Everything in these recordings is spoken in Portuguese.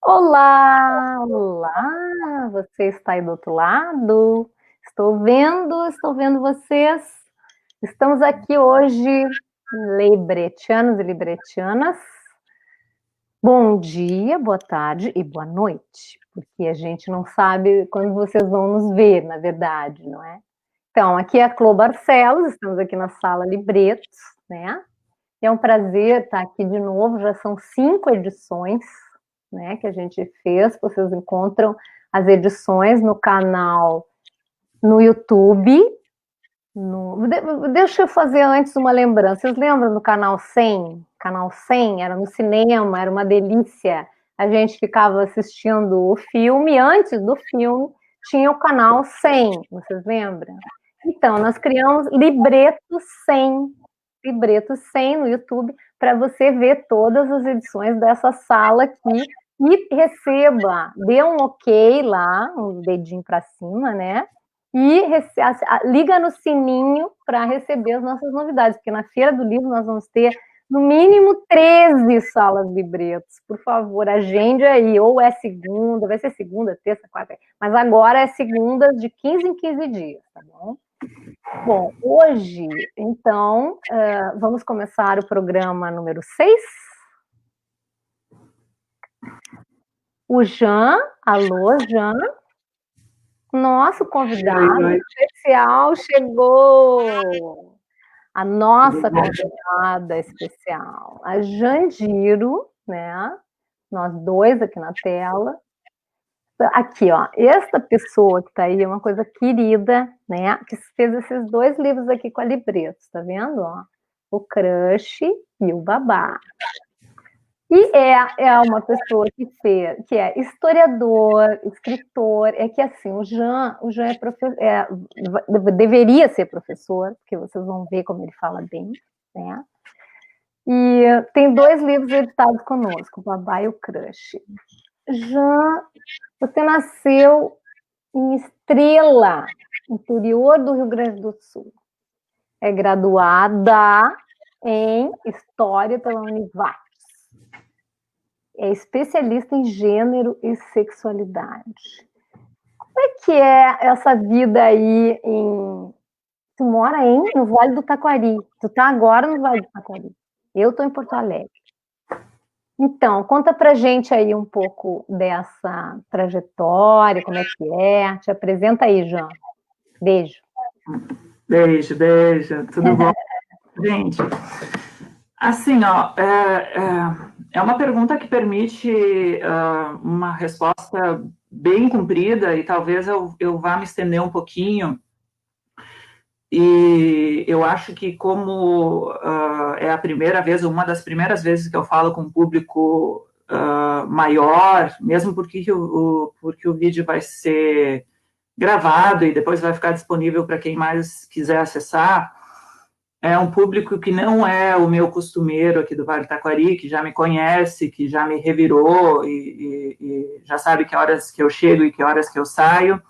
Olá, olá, você está aí do outro lado? Estou vendo vocês. Estamos aqui hoje, libretianos e libretianas. Bom dia, boa tarde e boa noite, porque a gente não sabe quando vocês vão nos ver, na verdade, não é? Então, aqui é a Clô Barcelos, estamos aqui na sala Libretos, né? É um prazer estar aqui de novo, já são 5 edições, né, que a gente fez, vocês encontram as edições no canal, no YouTube, deixa eu fazer antes uma lembrança, vocês lembram do canal 100? Canal 100 era no cinema, era uma delícia, a gente ficava assistindo o filme, antes do filme tinha o canal 100, vocês lembram? Então, nós criamos Libreto 100 no YouTube, para você ver todas as edições dessa sala aqui e receba, dê um ok lá, um dedinho para cima, né? E liga no sininho para receber as nossas novidades, porque na Feira do Livro nós vamos ter no mínimo 13 salas libretos. Por favor, agende aí, ou é segunda, vai ser segunda, terça, quarta, mas agora é segunda de 15 em 15 dias, tá bom? Bom, hoje, então, vamos começar o programa número 6. O Jean, alô, Jean, nosso convidado especial chegou. A nossa convidada especial, a Jandiro, né? Nós dois aqui na tela. Aqui, ó, esta pessoa que está aí é uma coisa querida, né? Que fez esses 2 livros aqui com a Libretos, tá vendo? Ó? O Crush e o Babá. E é uma pessoa que é historiador, escritor, é que assim, o Jean é professor, deveria ser professor, porque vocês vão ver como ele fala bem, né? E tem 2 livros editados conosco, o Babá e o Crush. Jean, você nasceu em Estrela, interior do Rio Grande do Sul. É graduada em História pela Univates. É especialista em gênero e sexualidade. Como é que é essa vida aí em... Tu mora no Vale do Taquari. Tu tá agora no Vale do Taquari. Eu tô em Porto Alegre. Então, conta pra gente aí um pouco dessa trajetória, como é que é. Te apresenta aí, João. Beijo. Beijo, tudo bom? Gente, assim, ó, é uma pergunta que permite uma resposta bem comprida e talvez eu vá me estender um pouquinho. E eu acho que como é a primeira vez, uma das primeiras vezes que eu falo com um público maior, mesmo porque o vídeo vai ser gravado e depois vai ficar disponível para quem mais quiser acessar, é um público que não é o meu costumeiro aqui do Vale do Taquari, que já me conhece, que já me revirou e já sabe que horas que eu chego e que horas que eu saio.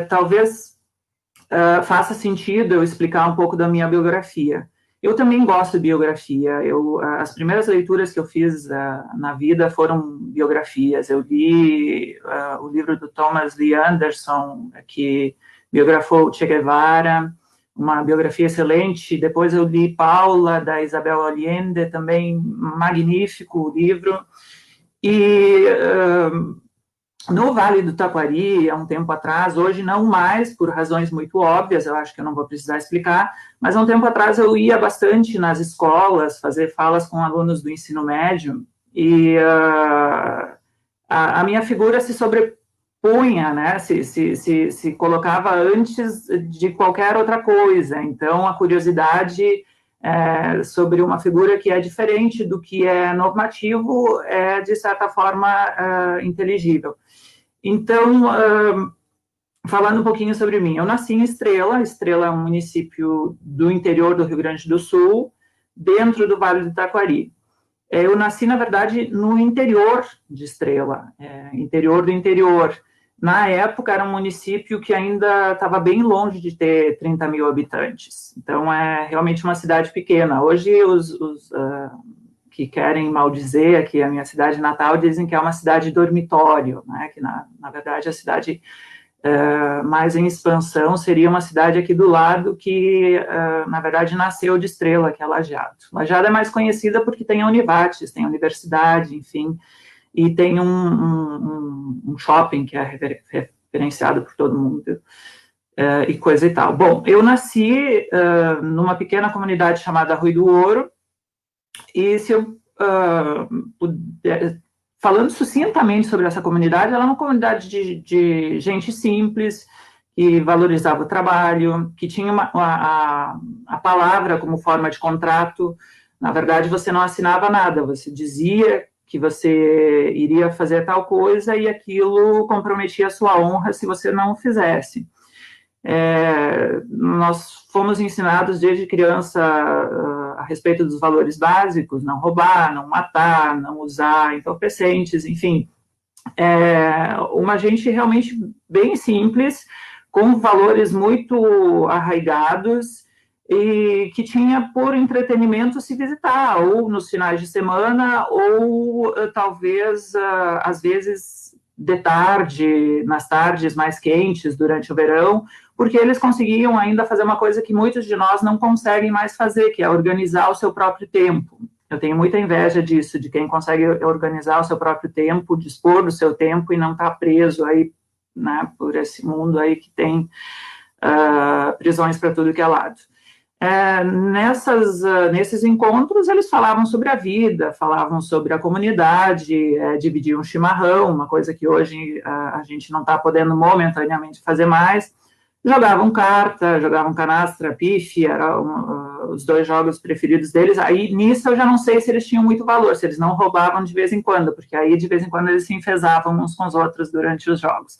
Talvez faça sentido eu explicar um pouco da minha biografia. Eu também gosto de biografia. As primeiras leituras que eu fiz na vida foram biografias. Eu li o livro do Thomas Lee Anderson, que biografou Che Guevara, uma biografia excelente. Depois eu li Paula, da Isabel Allende, também magnífico o livro. E no Vale do Taquari, há um tempo atrás, hoje não mais, por razões muito óbvias, eu acho que eu não vou precisar explicar, mas há um tempo atrás eu ia bastante nas escolas, fazer falas com alunos do ensino médio, e a minha figura se sobrepunha, né, se colocava antes de qualquer outra coisa. Então, a curiosidade sobre uma figura que é diferente do que é normativo é, de certa forma, inteligível. Então, falando um pouquinho sobre mim, eu nasci em Estrela. Estrela é um município do interior do Rio Grande do Sul, dentro do Vale do Taquari. Eu nasci, na verdade, no interior de Estrela, interior do interior. Na época, era um município que ainda estava bem longe de ter 30 mil habitantes. Então, é realmente uma cidade pequena. Hoje, que querem maldizer aqui a minha cidade natal, dizem que é uma cidade dormitório, né, que na verdade a cidade mais em expansão seria uma cidade aqui do lado que, na verdade, nasceu de Estrela, que é Lajeado. Lajeado é mais conhecida porque tem a Univates, tem a universidade, enfim, e tem um shopping que é referenciado por todo mundo, e coisa e tal. Bom, eu nasci numa pequena comunidade chamada Rui do Ouro, e se eu puder... Falando sucintamente sobre essa comunidade, ela é uma comunidade de gente simples, que valorizava o trabalho, que tinha a palavra como forma de contrato. Na verdade, você não assinava nada, você dizia que você iria fazer tal coisa e aquilo comprometia a sua honra se você não o fizesse. Nós fomos ensinados desde criança a respeito dos valores básicos, não roubar, não matar, não usar entorpecentes, enfim. Uma gente realmente bem simples, com valores muito arraigados e que tinha por entretenimento se visitar, ou nos finais de semana, ou talvez, às vezes, de tarde, nas tardes mais quentes, durante o verão, porque eles conseguiam ainda fazer uma coisa que muitos de nós não conseguem mais fazer, que é organizar o seu próprio tempo. Eu tenho muita inveja disso, de quem consegue organizar o seu próprio tempo, dispor do seu tempo e não estar preso aí, né, por esse mundo aí que tem prisões para tudo que é lado. Nesses encontros, eles falavam sobre a vida, falavam sobre a comunidade, dividiam um chimarrão, uma coisa que hoje a gente não está podendo momentaneamente fazer mais. Jogavam carta, jogavam canastra, pife, eram os dois jogos preferidos deles. Aí, nisso, eu já não sei se eles tinham muito valor, se eles não roubavam de vez em quando, porque aí, de vez em quando, eles se enfesavam uns com os outros durante os jogos.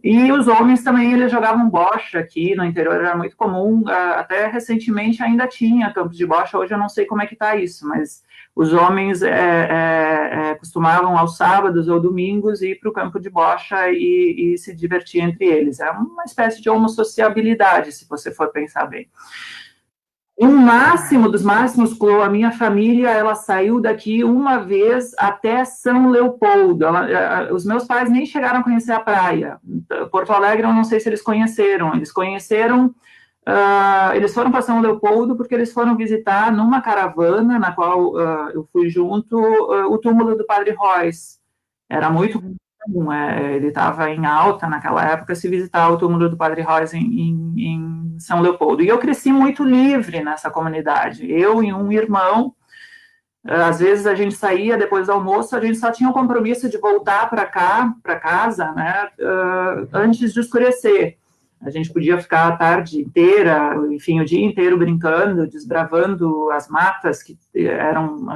E os homens também, eles jogavam bocha aqui, no interior era muito comum, até recentemente ainda tinha campos de bocha, hoje eu não sei como é que está isso, mas os homens costumavam aos sábados ou domingos ir para o campo de bocha e se divertir entre eles. É uma espécie de homossociabilidade, se você for pensar bem. O máximo dos máximos, Clô, a minha família, ela saiu daqui uma vez até São Leopoldo. Os meus pais nem chegaram a conhecer a praia. Porto Alegre, eu não sei se eles conheceram. Eles conheceram, eles foram para São Leopoldo porque eles foram visitar numa caravana, na qual eu fui junto, o túmulo do Padre Royce. Era muito comum, ele estava em alta naquela época, se visitar o túmulo do Padre Royce em São Leopoldo. E eu cresci muito livre nessa comunidade. Eu e um irmão, às vezes a gente saía depois do almoço, a gente só tinha o compromisso de voltar para casa, né, antes de escurecer. A gente podia ficar a tarde inteira, enfim, o dia inteiro brincando, desbravando as matas, que eram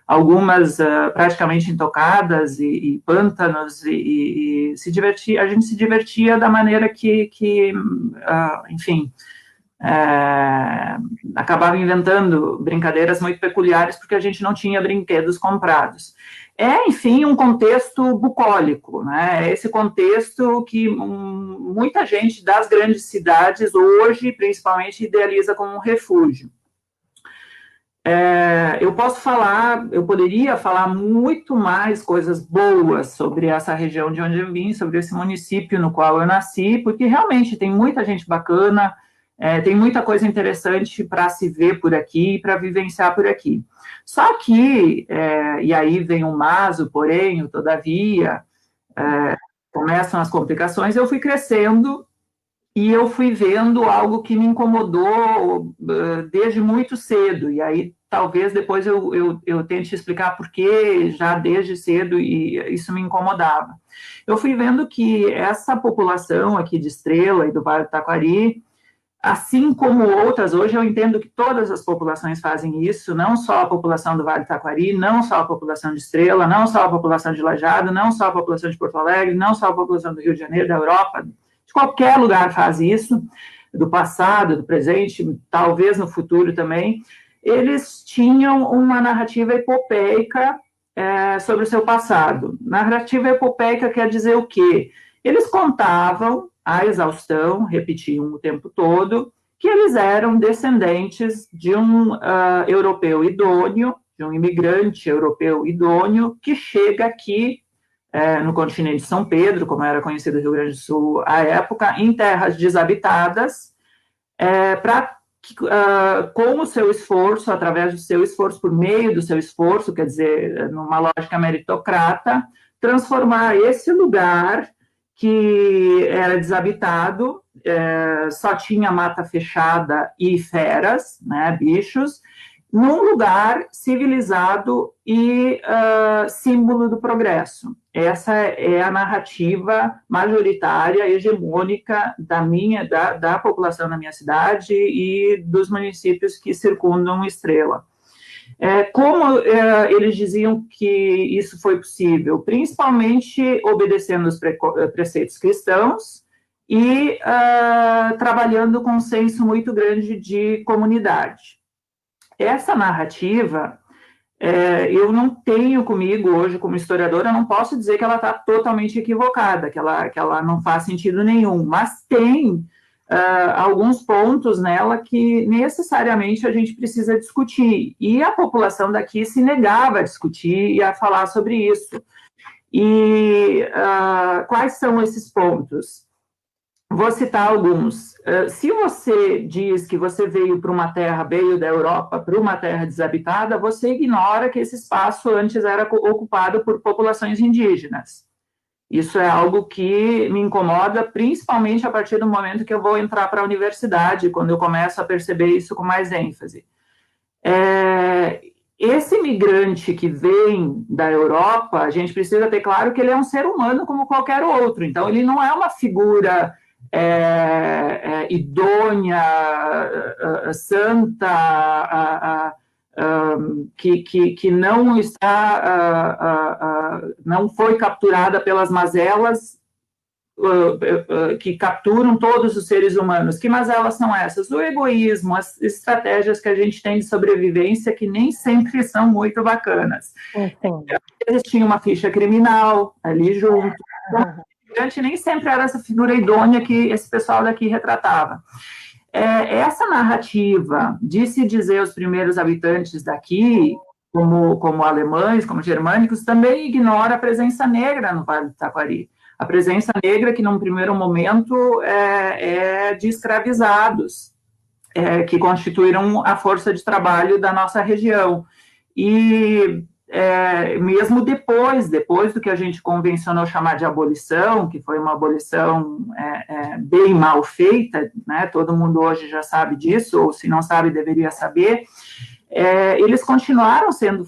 algumas praticamente intocadas, e pântanos, e se divertia, a gente se divertia da maneira que enfim, acabava inventando brincadeiras muito peculiares, porque a gente não tinha brinquedos comprados. Enfim, um contexto bucólico, né? Esse contexto que muita gente das grandes cidades hoje, principalmente, idealiza como um refúgio. Eu poderia falar muito mais coisas boas sobre essa região de onde eu vim, sobre esse município no qual eu nasci, porque realmente tem muita gente bacana, tem muita coisa interessante para se ver por aqui, para vivenciar por aqui. Só que, e aí vem o mas, o porém, o todavia, começam as complicações, eu fui crescendo e eu fui vendo algo que me incomodou desde muito cedo, e aí talvez depois eu tente explicar por que já desde cedo isso me incomodava. Eu fui vendo que essa população aqui de Estrela e do Vale do Taquari, assim como outras, hoje eu entendo que todas as populações fazem isso, não só a população do Vale do Taquari, não só a população de Estrela, não só a população de Lajeado, não só a população de Porto Alegre, não só a população do Rio de Janeiro, da Europa, de qualquer lugar faz isso, do passado, do presente, talvez no futuro também. Eles tinham uma narrativa epopeica sobre o seu passado. Narrativa epopeica quer dizer o quê? Eles contavam a exaustão, repetiam o tempo todo, que eles eram descendentes de um europeu idôneo de um imigrante europeu idôneo que chega aqui no continente de São Pedro, como era conhecido o Rio Grande do Sul à época, em terras desabitadas, para, com o seu esforço, através do seu esforço, por meio do seu esforço, quer dizer, numa lógica meritocrata, transformar esse lugar que era desabitado, só tinha mata fechada e feras, né, bichos, num lugar civilizado e símbolo do progresso. Essa é a narrativa majoritária, hegemônica da população da minha cidade e dos municípios que circundam Estrela. Como eles diziam que isso foi possível? Principalmente obedecendo os preceitos cristãos e trabalhando com um senso muito grande de comunidade. Essa narrativa, eu não tenho comigo hoje, como historiadora, não posso dizer que ela está totalmente equivocada, que ela não faz sentido nenhum, mas tem alguns pontos nela que necessariamente a gente precisa discutir, e a população daqui se negava a discutir e a falar sobre isso. E quais são esses pontos? Vou citar alguns. Se você diz que você veio da Europa para uma terra desabitada, você ignora que esse espaço antes era ocupado por populações indígenas. Isso é algo que me incomoda, principalmente a partir do momento que eu vou entrar para a universidade, quando eu começo a perceber isso com mais ênfase. Esse imigrante que vem da Europa, a gente precisa ter claro que ele é um ser humano como qualquer outro, então ele não é uma figura idônea, santa, que não está, não foi capturada pelas mazelas que capturam todos os seres humanos. Que mazelas são essas? O egoísmo, as estratégias que a gente tem de sobrevivência que nem sempre são muito bacanas. Eles tinham uma ficha criminal ali junto. Nem sempre era essa figura idônea que esse pessoal daqui retratava. Essa narrativa de se dizer os primeiros habitantes daqui, como alemães, como germânicos, também ignora a presença negra no Vale do Taquari. A presença negra que, num primeiro momento, é de escravizados, que constituíram a força de trabalho da nossa região. E mesmo depois do que a gente convencionou chamar de abolição, que foi uma abolição bem mal feita, né? Todo mundo hoje já sabe disso, ou se não sabe, deveria saber, eles continuaram sendo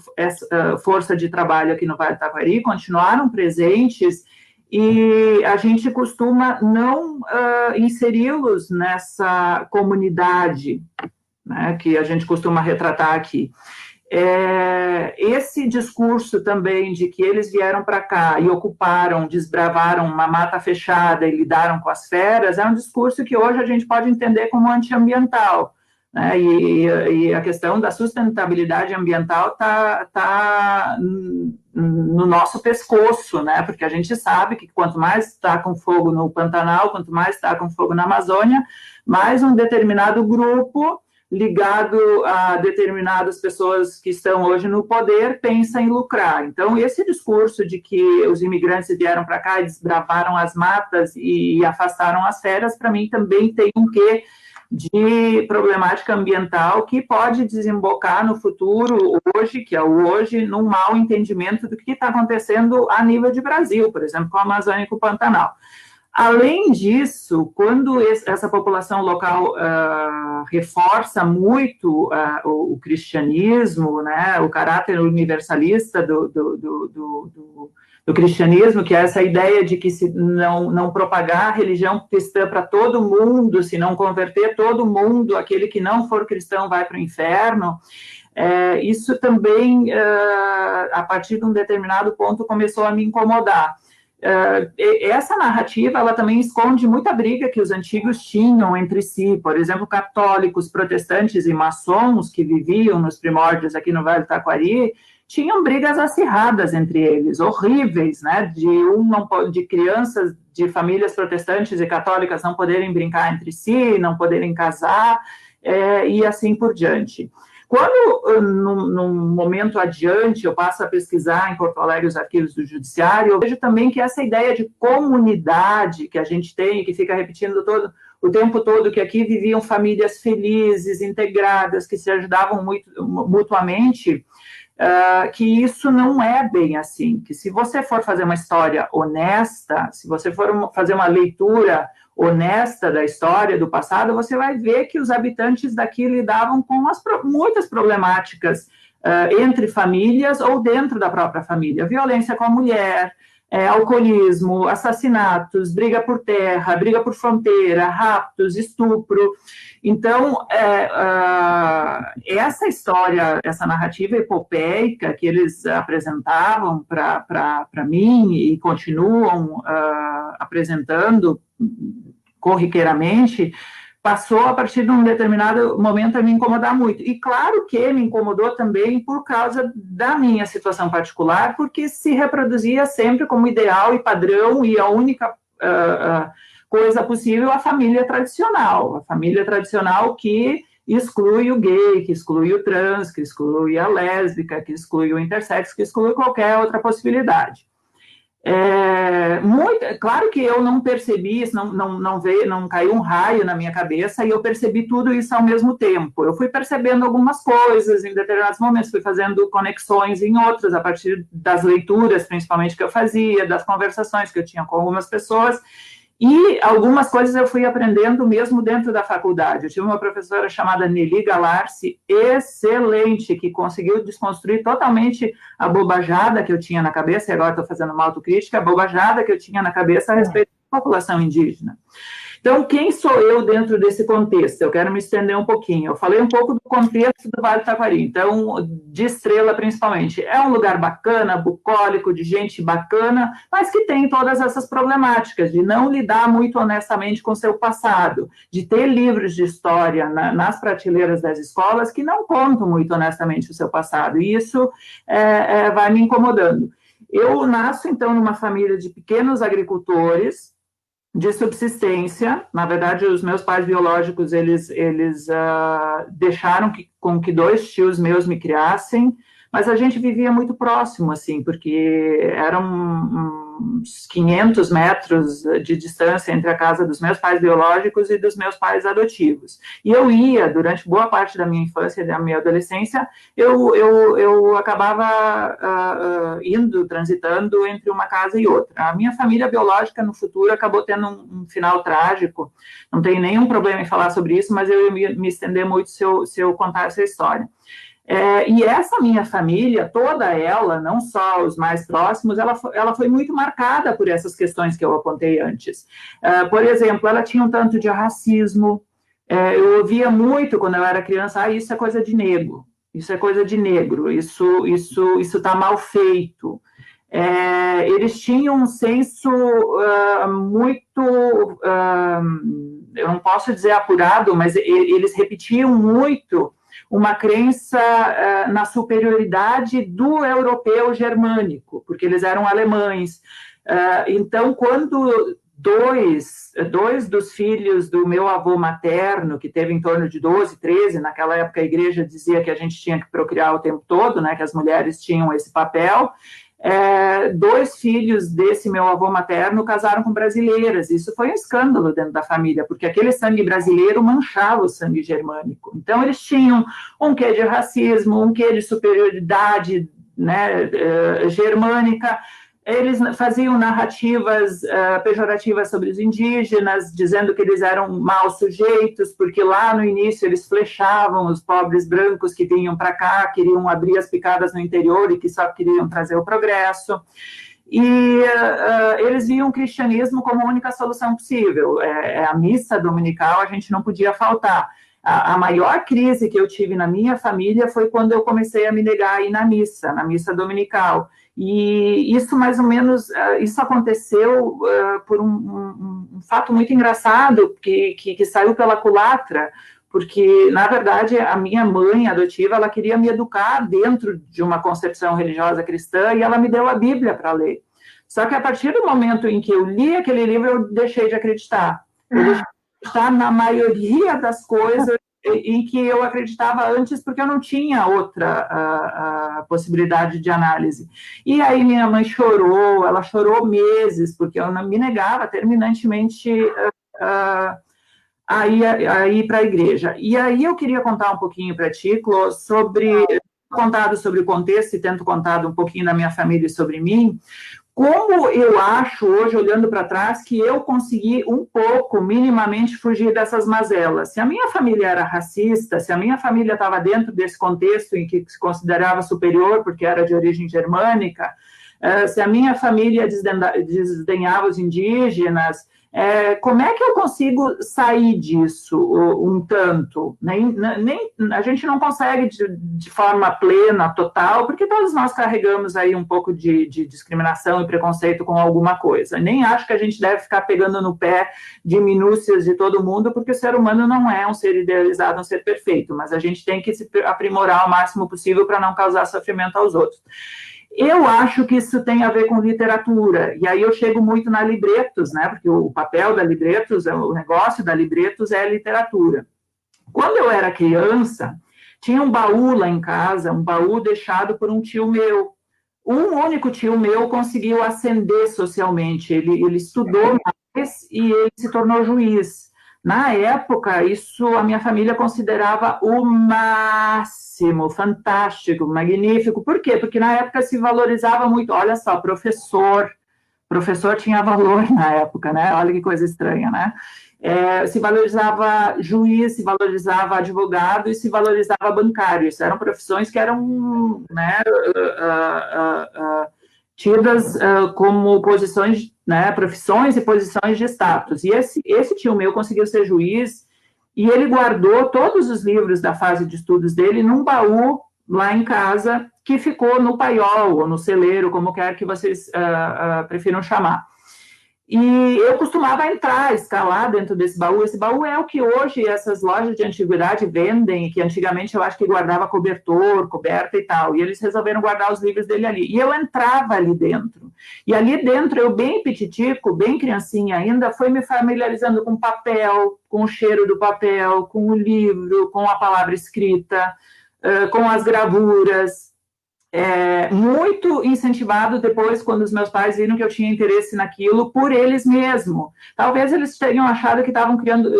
força de trabalho aqui no Vale do Taquari, continuaram presentes, e a gente costuma não inseri-los nessa comunidade, né, que a gente costuma retratar aqui. Esse discurso também de que eles vieram para cá e ocuparam, desbravaram uma mata fechada e lidaram com as feras, é um discurso que hoje a gente pode entender como antiambiental, né? E a questão da sustentabilidade ambiental está no nosso pescoço, né? Porque a gente sabe que quanto mais está com fogo no Pantanal, quanto mais está com fogo na Amazônia, mais um determinado grupo ligado a determinadas pessoas que estão hoje no poder, pensa em lucrar. Então, esse discurso de que os imigrantes vieram para cá e desbravaram as matas e afastaram as feras, para mim também tem um quê de problemática ambiental que pode desembocar no futuro, hoje, que é o hoje, num mau entendimento do que está acontecendo a nível de Brasil, por exemplo, com a Amazônia e com o Pantanal. Além disso, quando essa população local reforça muito o cristianismo, né, o caráter universalista do cristianismo, que é essa ideia de que se não propagar a religião cristã para todo mundo, se não converter todo mundo, aquele que não for cristão vai para o inferno, isso também, a partir de um determinado ponto, começou a me incomodar. Essa narrativa, ela também esconde muita briga que os antigos tinham entre si, por exemplo, católicos, protestantes e maçons que viviam nos primórdios aqui no Vale do Taquari, tinham brigas acirradas entre eles, horríveis, né, de crianças de famílias protestantes e católicas não poderem brincar entre si, não poderem casar, e assim por diante. Quando, num momento adiante, eu passo a pesquisar em Porto Alegre os arquivos do Judiciário, eu vejo também que essa ideia de comunidade que a gente tem, que fica repetindo o tempo todo, que aqui viviam famílias felizes, integradas, que se ajudavam muito, mutuamente, que isso não é bem assim, que se você for fazer uma história honesta, se você for fazer uma leitura honesta da história do passado, você vai ver que os habitantes daqui lidavam com muitas problemáticas entre famílias ou dentro da própria família, violência com a mulher, alcoolismo, assassinatos, briga por terra, briga por fronteira, raptos, estupro. Então, essa história, essa narrativa epopeica que eles apresentavam para mim e continuam apresentando corriqueiramente, passou, a partir de um determinado momento, a me incomodar muito. E claro que me incomodou também por causa da minha situação particular, porque se reproduzia sempre como ideal e padrão, e a única coisa possível, a família tradicional que exclui o gay, que exclui o trans, que exclui a lésbica, que exclui o intersexo, que exclui qualquer outra possibilidade. Claro que eu não percebi isso, não caiu um raio na minha cabeça e eu percebi tudo isso ao mesmo tempo. Eu fui percebendo algumas coisas em determinados momentos, fui fazendo conexões em outros, a partir das leituras, principalmente, que eu fazia, das conversações que eu tinha com algumas pessoas, e algumas coisas eu fui aprendendo mesmo dentro da faculdade. Eu tive uma professora chamada Nelly Galarce, excelente, que conseguiu desconstruir totalmente a bobajada que eu tinha na cabeça, e agora estou fazendo uma autocrítica, a bobajada que eu tinha na cabeça a respeito da população indígena. Então, quem sou eu dentro desse contexto? Eu quero me estender um pouquinho. Eu falei um pouco do contexto do Vale do Taquari, então, de Estrela principalmente. É um lugar bacana, bucólico, de gente bacana, mas que tem todas essas problemáticas, de não lidar muito honestamente com o seu passado, de ter livros de história nas prateleiras das escolas que não contam muito honestamente o seu passado, e isso vai me incomodando. Eu nasço, então, numa família de pequenos agricultores, de subsistência. Na verdade, os meus pais biológicos, eles deixaram com que 2 tios meus me criassem, mas a gente vivia muito próximo, assim, porque eram uns 500 metros de distância entre a casa dos meus pais biológicos e dos meus pais adotivos. E eu ia, durante boa parte da minha infância e da minha adolescência, eu acabava transitando entre uma casa e outra. A minha família biológica, no futuro, acabou tendo um final trágico. Não tenho nenhum problema em falar sobre isso, mas eu ia me estender muito se eu contar essa história. E essa minha família, toda ela, não só os mais próximos, ela foi muito marcada por essas questões que eu apontei antes. Por exemplo, ela tinha um tanto de racismo. Eu ouvia muito, quando eu era criança, isso é coisa de negro, isso é coisa de negro, isso está mal feito. Eles tinham um senso muito, eu não posso dizer apurado, mas eles repetiam muito uma crença na superioridade do europeu germânico, porque eles eram alemães. Então, quando dois dos filhos do meu avô materno, que teve em torno de 12, 13, naquela época a igreja dizia que a gente tinha que procriar o tempo todo, né, que as mulheres tinham esse papel, 2 filhos desse meu avô materno casaram com brasileiras. Isso foi um escândalo dentro da família, porque aquele sangue brasileiro manchava o sangue germânico. Então, eles tinham um quê de racismo, um quê de superioridade, né, germânica. Eles faziam narrativas pejorativas sobre os indígenas, dizendo que eles eram maus sujeitos, porque lá no início eles flechavam os pobres brancos que vinham para cá, queriam abrir as picadas no interior e que só queriam trazer o progresso. E eles viam o cristianismo como a única solução possível. A missa dominical a gente não podia faltar. A maior crise que eu tive na minha família foi quando eu comecei a me negar a ir na missa dominical. E isso, mais ou menos, isso aconteceu por um fato muito engraçado, que saiu pela culatra, porque, na verdade, a minha mãe adotiva, ela queria me educar dentro de uma concepção religiosa cristã, e ela me deu a Bíblia para ler. Só que, a partir do momento em que eu li aquele livro, eu deixei de acreditar. Eu deixei de acreditar na maioria das coisas em que eu acreditava antes, porque eu não tinha outra a possibilidade de análise. E aí minha mãe chorou, ela chorou meses, porque eu me negava terminantemente a ir para a igreja. E aí eu queria contar um pouquinho para ti, Clô, contado sobre o contexto e tento contado um pouquinho da minha família e sobre mim, como eu acho, hoje, olhando para trás, que eu consegui um pouco, minimamente, fugir dessas mazelas. Se a minha família era racista, se a minha família estava dentro desse contexto em que se considerava superior, porque era de origem germânica, se a minha família desdenhava os indígenas, como é que eu consigo sair disso um tanto? A gente não consegue de forma plena, total, porque todos nós carregamos aí um pouco de discriminação e preconceito com alguma coisa. Nem acho que a gente deve ficar pegando no pé de minúcias de todo mundo, porque o ser humano não é um ser idealizado, um ser perfeito, mas a gente tem que se aprimorar o máximo possível para não causar sofrimento aos outros. Eu acho que isso tem a ver com literatura, e aí eu chego muito na Libretos, né, porque o papel da Libretos, o negócio da Libretos é a literatura. Quando eu era criança, tinha um baú lá em casa, um baú deixado por um tio meu. Um único tio meu conseguiu ascender socialmente, ele estudou mais e ele se tornou juiz. Na época, isso a minha família considerava o máximo, fantástico, magnífico. Por quê? Porque na época se valorizava muito. Olha só, professor tinha valor na época, né? Olha que coisa estranha, né? Se valorizava juiz, se valorizava advogado e se valorizava bancário. Isso eram profissões que eram, né, tidas como posições, né, profissões e posições de status. E esse tio meu conseguiu ser juiz e ele guardou todos os livros da fase de estudos dele num baú lá em casa, que ficou no paiol ou no celeiro, como quer que vocês prefiram chamar. E eu costumava entrar, escalar dentro desse baú. Esse baú é o que hoje essas lojas de antiguidade vendem, que antigamente eu acho que guardava cobertor, coberta e tal. E eles resolveram guardar os livros dele ali. E eu entrava ali dentro. E ali dentro, eu bem petitico, bem criancinha ainda, fui me familiarizando com papel, com o cheiro do papel, com o livro, com a palavra escrita, com as gravuras. Muito incentivado depois, quando os meus pais viram que eu tinha interesse naquilo, por eles mesmos. Talvez eles tenham achado que estavam criando,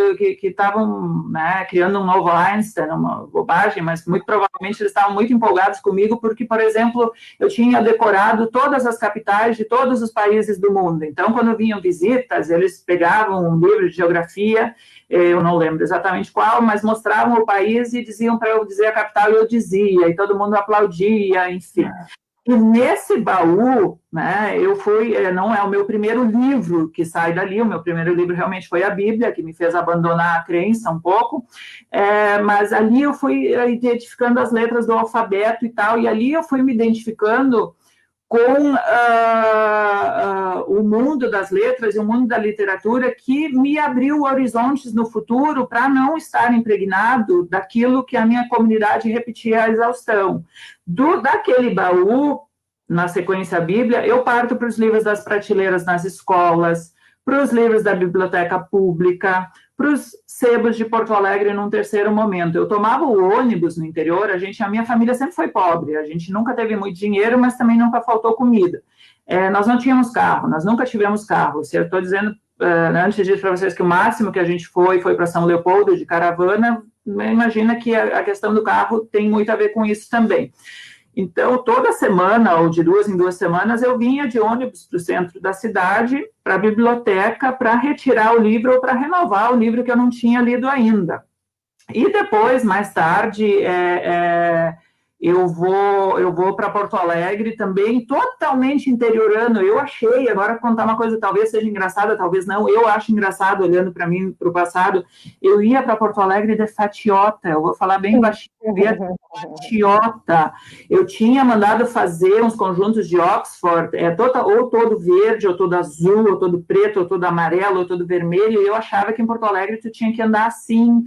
né, criando um novo Einstein, uma bobagem, mas muito provavelmente eles estavam muito empolgados comigo, porque, por exemplo, eu tinha decorado todas as capitais de todos os países do mundo. Então, quando vinham visitas, eles pegavam um livro de geografia, eu não lembro exatamente qual, mas mostravam o país e diziam para eu dizer a capital, e eu dizia, e todo mundo aplaudia, enfim. E nesse baú, né, eu fui, não é o meu primeiro livro que sai dali, o meu primeiro livro realmente foi a Bíblia, que me fez abandonar a crença um pouco, mas ali eu fui identificando as letras do alfabeto e tal, e ali eu fui me identificando com o mundo das letras e o mundo da literatura, que me abriu horizontes no futuro para não estar impregnado daquilo que a minha comunidade repetia à exaustão. Daquele baú, na sequência Bíblia, eu parto para os livros das prateleiras nas escolas, para os livros da biblioteca pública, para os sebos de Porto Alegre num terceiro momento. Eu tomava o ônibus no interior, a minha família sempre foi pobre, a gente nunca teve muito dinheiro, mas também nunca faltou comida. Nós não tínhamos carro, nós nunca tivemos carro. Se eu estou dizendo, antes disso para vocês, que o máximo que a gente foi para São Leopoldo de caravana, imagina que a questão do carro tem muito a ver com isso também. Então, toda semana, ou de 2 em 2 semanas, eu vinha de ônibus para o centro da cidade, para a biblioteca, para retirar o livro ou para renovar o livro que eu não tinha lido ainda. E depois, mais tarde, eu vou para Porto Alegre também, totalmente interiorano. Eu achei, agora contar uma coisa, talvez seja engraçada, talvez não, eu acho engraçado, olhando para mim, para o passado, eu ia para Porto Alegre de fatiota, eu vou falar bem baixinho, eu ia de fatiota. Eu tinha mandado fazer uns conjuntos de Oxford, ou todo verde, ou todo azul, ou todo preto, ou todo amarelo, ou todo vermelho, e eu achava que em Porto Alegre tu tinha que andar assim,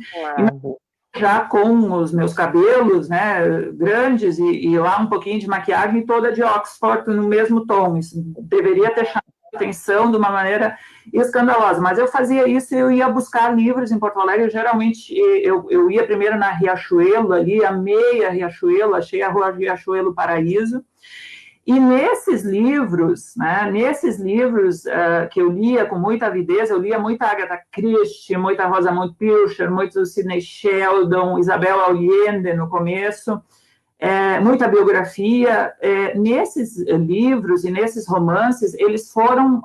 já com os meus cabelos, né, grandes, e lá um pouquinho de maquiagem toda de Oxford no mesmo tom. Isso deveria ter chamado atenção de uma maneira escandalosa, mas eu fazia isso, eu ia buscar livros em Porto Alegre, geralmente eu ia primeiro na Riachuelo ali, amei a Riachuelo, achei a rua Riachuelo paraíso, e nesses livros, né, que eu lia com muita avidez, eu lia muita Agatha Christie, muita Rosamund Pilcher, muito Sidney Sheldon, Isabel Allende no começo, muita biografia. Nesses livros e nesses romances, eles foram,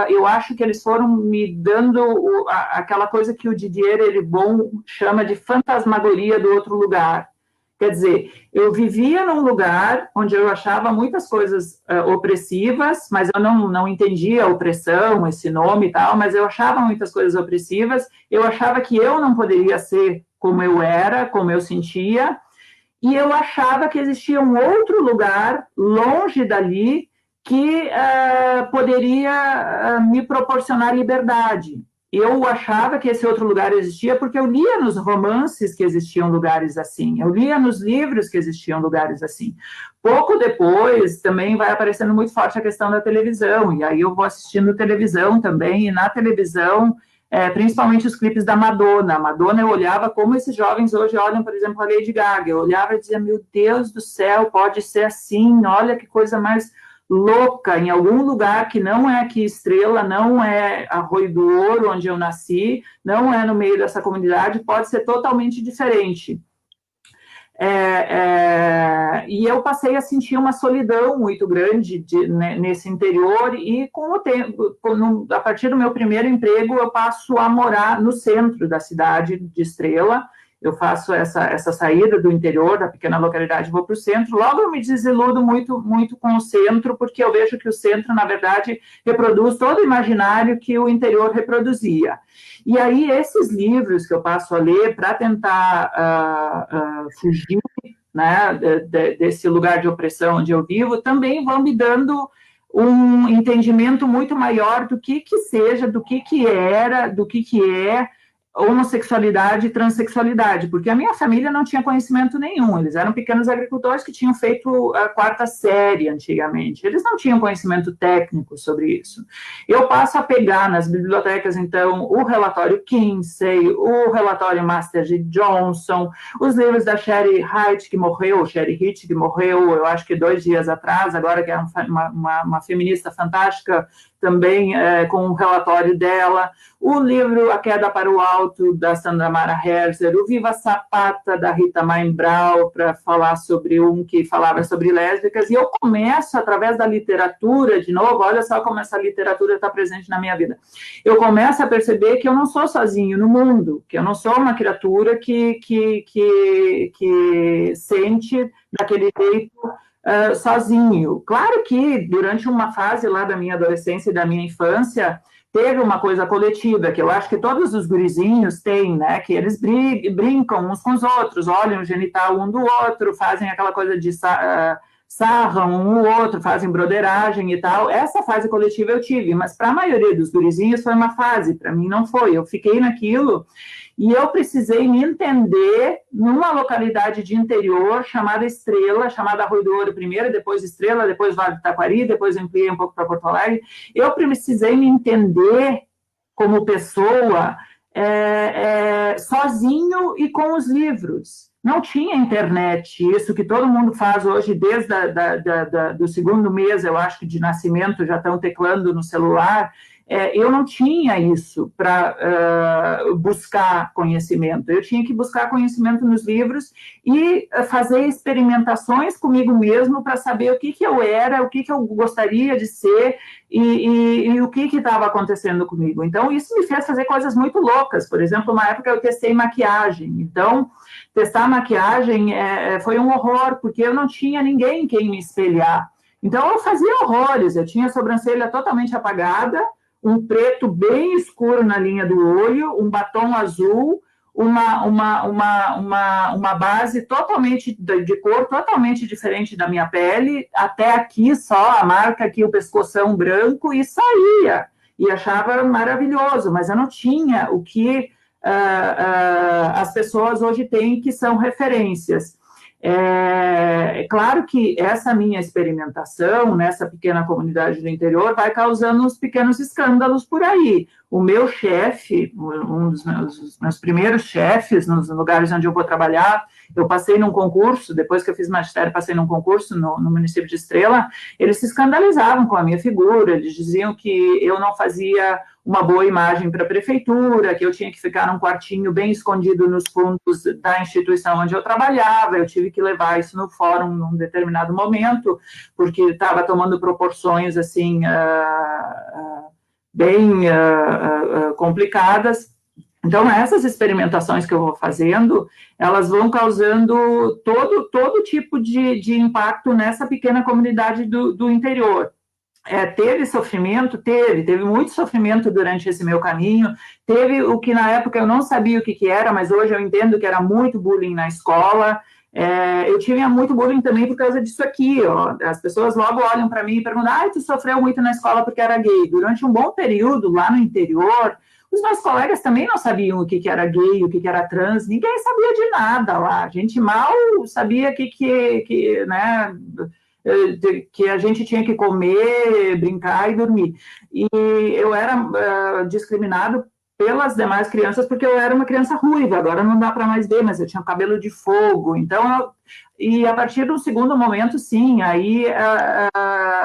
eu acho que eles foram me dando aquela coisa que o Didier Eribon chama de fantasmagoria do outro lugar. Quer dizer, eu vivia num lugar onde eu achava muitas coisas opressivas, mas eu não entendia a opressão, esse nome e tal, mas eu achava muitas coisas opressivas, eu achava que eu não poderia ser como eu era, como eu sentia, e eu achava que existia um outro lugar, longe dali, que poderia me proporcionar liberdade. Eu achava que esse outro lugar existia porque eu lia nos romances que existiam lugares assim, eu lia nos livros que existiam lugares assim. Pouco depois, também vai aparecendo muito forte a questão da televisão, e aí eu vou assistindo televisão também, e na televisão... principalmente os clipes da Madonna. A Madonna eu olhava como esses jovens hoje olham, por exemplo, a Lady Gaga. Eu olhava e dizia, meu Deus do céu, pode ser assim, olha que coisa mais louca, em algum lugar que não é aqui Estrela, não é Arroio do Ouro, onde eu nasci, não é no meio dessa comunidade, pode ser totalmente diferente. E eu passei a sentir uma solidão muito grande nesse interior, e com o tempo, a partir do meu primeiro emprego, eu passo a morar no centro da cidade de Estrela. Eu faço essa saída do interior, da pequena localidade, vou para o centro. Logo eu me desiludo muito com o centro, porque eu vejo que o centro, na verdade, reproduz todo o imaginário que o interior reproduzia. E aí, esses livros que eu passo a ler para tentar fugir, né, desse lugar de opressão onde eu vivo, também vão me dando um entendimento muito maior do que seja, do que era, do que é homossexualidade e transexualidade, porque a minha família não tinha conhecimento nenhum, eles eram pequenos agricultores que tinham feito a 4ª série antigamente, eles não tinham conhecimento técnico sobre isso. Eu passo a pegar nas bibliotecas, então, o relatório Kinsey, o relatório Master G. Johnson, os livros da Sherry Hite, que morreu, eu acho que 2 dias atrás, agora que é uma feminista fantástica, também com um relatório dela, o livro A Queda para o Alto, da Sandra Mara Herzer, o Viva Zapata, da Rita Mainbrau, para falar sobre que falava sobre lésbicas, e eu começo, através da literatura, de novo, olha só como essa literatura está presente na minha vida, eu começo a perceber que eu não sou sozinho no mundo, que eu não sou uma criatura que sente daquele jeito, sozinho. Claro que durante uma fase lá da minha adolescência e da minha infância, teve uma coisa coletiva, que eu acho que todos os gurizinhos têm, né, que eles brincam uns com os outros, olham o genital um do outro, fazem aquela coisa de sarram um o outro, fazem broderagem e tal. Essa fase coletiva eu tive, mas para a maioria dos gurizinhos foi uma fase, para mim não foi. Eu fiquei naquilo e eu precisei me entender numa localidade de interior chamada Estrela, chamada Arroio do Ouro primeiro, depois Estrela, depois Vale do Taquari, depois eu ampliei um pouco para Porto Alegre. Eu precisei me entender como pessoa sozinho e com os livros. Não tinha internet, isso que todo mundo faz hoje, desde do 2º mês, eu acho que de nascimento, já estão teclando no celular. Eu não tinha isso para buscar conhecimento, eu tinha que buscar conhecimento nos livros e fazer experimentações comigo mesmo para saber o que eu era, o que eu gostaria de ser e o que estava acontecendo comigo. Então, isso me fez fazer coisas muito loucas. Por exemplo, uma época eu testei maquiagem, então, testar maquiagem foi um horror, porque eu não tinha ninguém em quem me espelhar. Então, eu fazia horrores, eu tinha a sobrancelha totalmente apagada, um preto bem escuro na linha do olho, um batom azul, uma base totalmente de cor totalmente diferente da minha pele, até aqui só, a marca aqui, o pescoção branco, e saía, e achava maravilhoso, mas eu não tinha o que as pessoas hoje têm, que são referências. É claro que essa minha experimentação nessa pequena comunidade do interior vai causando uns pequenos escândalos por aí. O meu chefe, um dos meus primeiros chefes nos lugares onde eu vou trabalhar, eu passei num concurso, depois que eu fiz magistério, passei num concurso no município de Estrela, eles se escandalizavam com a minha figura, eles diziam que eu não fazia uma boa imagem para a prefeitura, que eu tinha que ficar num quartinho bem escondido nos fundos da instituição onde eu trabalhava, eu tive que levar isso no fórum num determinado momento, porque estava tomando proporções, assim, bem complicadas. Então, essas experimentações que eu vou fazendo, elas vão causando todo tipo de impacto nessa pequena comunidade do interior. Teve sofrimento? Teve muito sofrimento durante esse meu caminho, teve o que na época eu não sabia o que era, mas hoje eu entendo que era muito bullying na escola. Eu tive muito bullying também por causa disso aqui, ó. As pessoas logo olham para mim e perguntam, tu sofreu muito na escola porque era gay. Durante um bom período, lá no interior, os meus colegas também não sabiam o que era gay, o que era trans, ninguém sabia de nada lá, a gente mal sabia né, que a gente tinha que comer, brincar e dormir. E eu era discriminado pelas demais crianças porque eu era uma criança ruiva, agora não dá para mais ver, mas eu tinha cabelo de fogo, então e a partir do segundo momento, sim, aí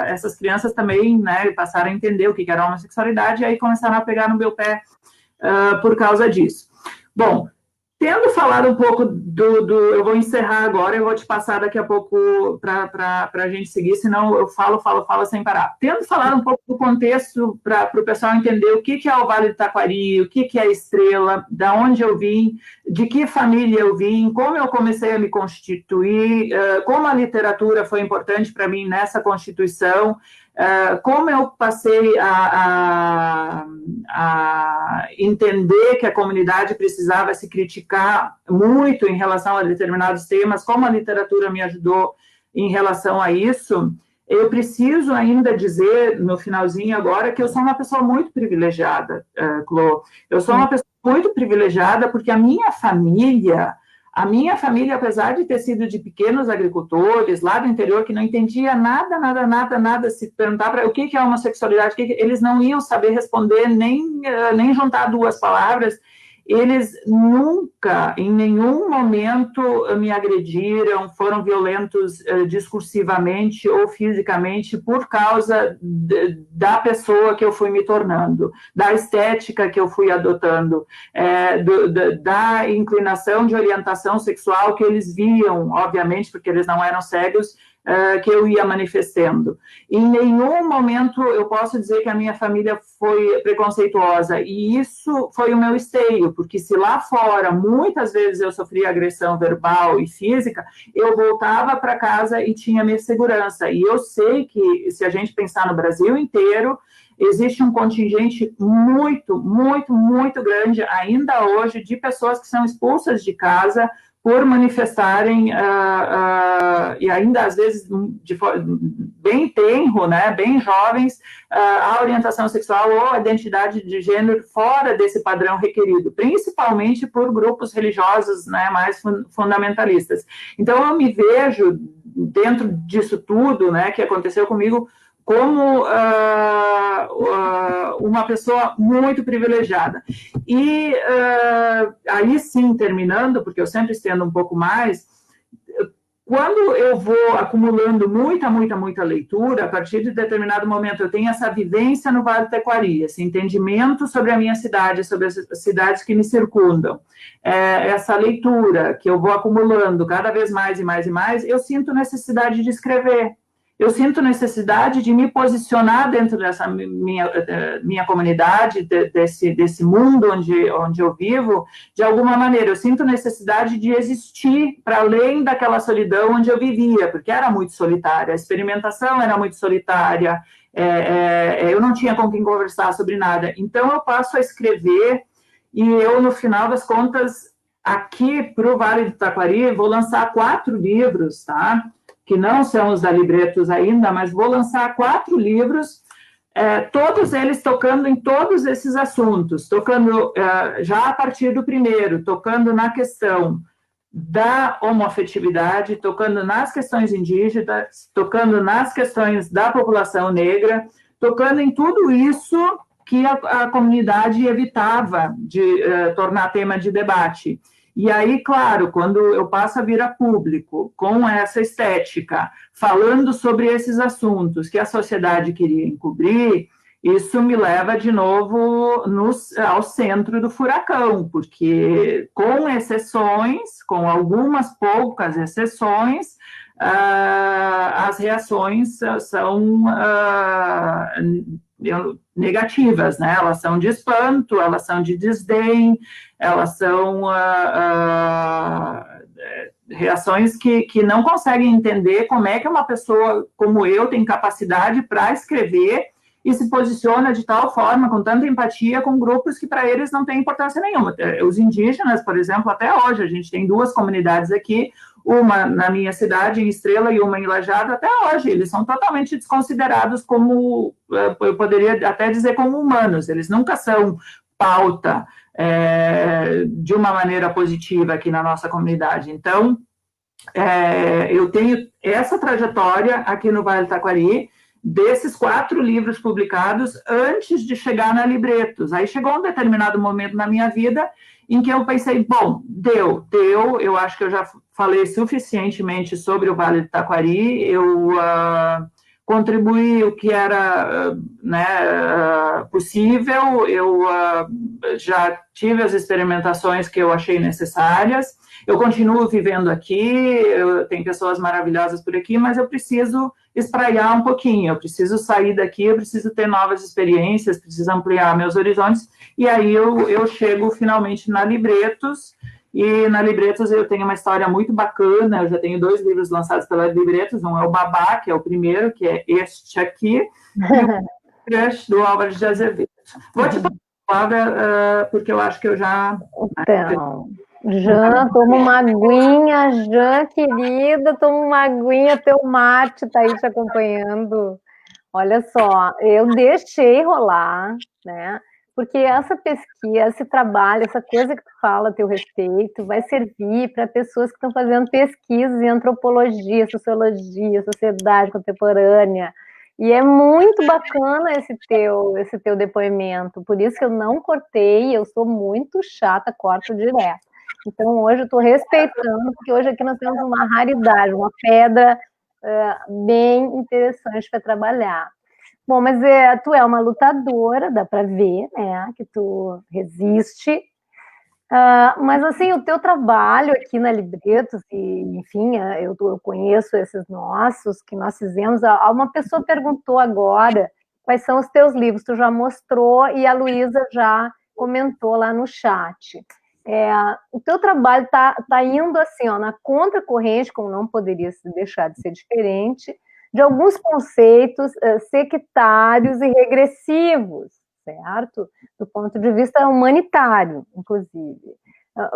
essas crianças também, né, passaram a entender o que era homossexualidade e aí começaram a pegar no meu pé por causa disso. Bom, tendo falado um pouco eu vou encerrar agora, eu vou te passar daqui a pouco para a gente seguir, senão eu falo sem parar. Tendo falado um pouco do contexto para o pessoal entender o que é o Vale do Taquari, o que é a Estrela, da onde eu vim, de que família eu vim, como eu comecei a me constituir, como a literatura foi importante para mim nessa constituição, como eu passei a entender que a comunidade precisava se criticar muito em relação a determinados temas, como a literatura me ajudou em relação a isso, eu preciso ainda dizer, no finalzinho agora, que eu sou uma pessoa muito privilegiada, Clô. Eu sou uma pessoa muito privilegiada porque a minha família, apesar de ter sido de pequenos agricultores, lá do interior, que não entendia nada, se perguntar para o que é homossexualidade, eles não iam saber responder, nem juntar duas palavras, eles nunca, em nenhum momento, me agrediram, foram violentos discursivamente ou fisicamente por causa da pessoa que eu fui me tornando, da estética que eu fui adotando, da inclinação de orientação sexual que eles viam, obviamente, porque eles não eram cegos, que eu ia manifestando. Em nenhum momento eu posso dizer que a minha família foi preconceituosa, e isso foi o meu esteio, porque se lá fora muitas vezes eu sofria agressão verbal e física, eu voltava para casa e tinha minha segurança. E eu sei que, se a gente pensar no Brasil inteiro, existe um contingente muito grande, ainda hoje, de pessoas que são expulsas de casa por manifestarem, e ainda às vezes bem tenro, né, bem jovens, a orientação sexual ou a identidade de gênero fora desse padrão requerido, principalmente por grupos religiosos, né, mais fundamentalistas. Então, eu me vejo, dentro disso tudo, né, que aconteceu comigo, como uma pessoa muito privilegiada. E aí sim, terminando, porque eu sempre estendo um pouco mais, quando eu vou acumulando muita leitura, a partir de determinado momento eu tenho essa vivência no Vale do Taquari, esse entendimento sobre a minha cidade, sobre as cidades que me circundam, essa leitura que eu vou acumulando cada vez mais e mais, eu sinto necessidade de escrever. Eu sinto necessidade de me posicionar dentro dessa minha comunidade, desse mundo onde eu vivo, de alguma maneira. Eu sinto necessidade de existir para além daquela solidão onde eu vivia, porque era muito solitária, a experimentação era muito solitária, eu não tinha com quem conversar sobre nada. Então, eu passo a escrever e eu, no final das contas, aqui para o Vale do Taquari, vou lançar 4 livros, tá? Que não são os da Libretos ainda, mas vou lançar 4 livros, todos eles tocando em todos esses assuntos, tocando já a partir do primeiro, tocando na questão da homoafetividade, tocando nas questões indígenas, tocando nas questões da população negra, tocando em tudo isso que a comunidade evitava de tornar tema de debate. E aí, claro, quando eu passo a vir a público com essa estética, falando sobre esses assuntos que a sociedade queria encobrir, isso me leva de novo ao centro do furacão, porque com exceções, com algumas poucas exceções, as reações são negativas, né? Elas são de espanto, elas são de desdém, elas são reações que não conseguem entender como é que uma pessoa como eu tem capacidade para escrever e se posiciona de tal forma, com tanta empatia, com grupos que para eles não tem importância nenhuma. Os indígenas, por exemplo, até hoje, a gente tem 2 comunidades aqui, uma na minha cidade, em Estrela, e uma em Lajeado, até hoje, eles são totalmente desconsiderados como, eu poderia até dizer, como humanos, eles nunca são pauta de uma maneira positiva aqui na nossa comunidade. Então, eu tenho essa trajetória aqui no Vale do Taquari, desses 4 livros publicados antes de chegar na Libretos. Aí chegou um determinado momento na minha vida em que eu pensei, bom, deu, eu acho que eu já falei suficientemente sobre o Vale do Taquari, eu contribuí o que era possível, eu já tive as experimentações que eu achei necessárias, eu continuo vivendo aqui, tem pessoas maravilhosas por aqui, mas eu preciso espraiar um pouquinho, eu preciso sair daqui, eu preciso ter novas experiências, preciso ampliar meus horizontes, e aí eu chego finalmente na Libretos, e na Libretos eu tenho uma história muito bacana, eu já tenho 2 livros lançados pela Libretos, um é o Babá, que é o primeiro, que é este aqui, e o Crush, do Álvaro de Azevedo. Vou te passar a palavra, porque eu acho que eu já... Então, Jean, toma uma aguinha, Jean, querida, toma uma aguinha, teu mate está aí te acompanhando. Olha só, eu deixei rolar, né? Porque essa pesquisa, esse trabalho, essa coisa que tu fala a teu respeito, vai servir para pessoas que estão fazendo pesquisas em antropologia, sociologia, sociedade contemporânea. E é muito bacana esse teu depoimento. Por isso que eu não cortei, eu sou muito chata, corto direto. Então, hoje eu estou respeitando, porque hoje aqui nós temos uma raridade, uma pedra bem interessante para trabalhar. Bom, mas tu é uma lutadora, dá para ver, né, que tu resiste. Mas, assim, o teu trabalho aqui na Libretos, e, enfim, eu conheço esses nossos, que nós fizemos. Uma pessoa perguntou agora quais são os teus livros, tu já mostrou, e a Luísa já comentou lá no chat. O teu trabalho está indo assim, ó, na contracorrente, como não poderia deixar de ser diferente, de alguns conceitos sectários e regressivos, certo? Do ponto de vista humanitário, inclusive.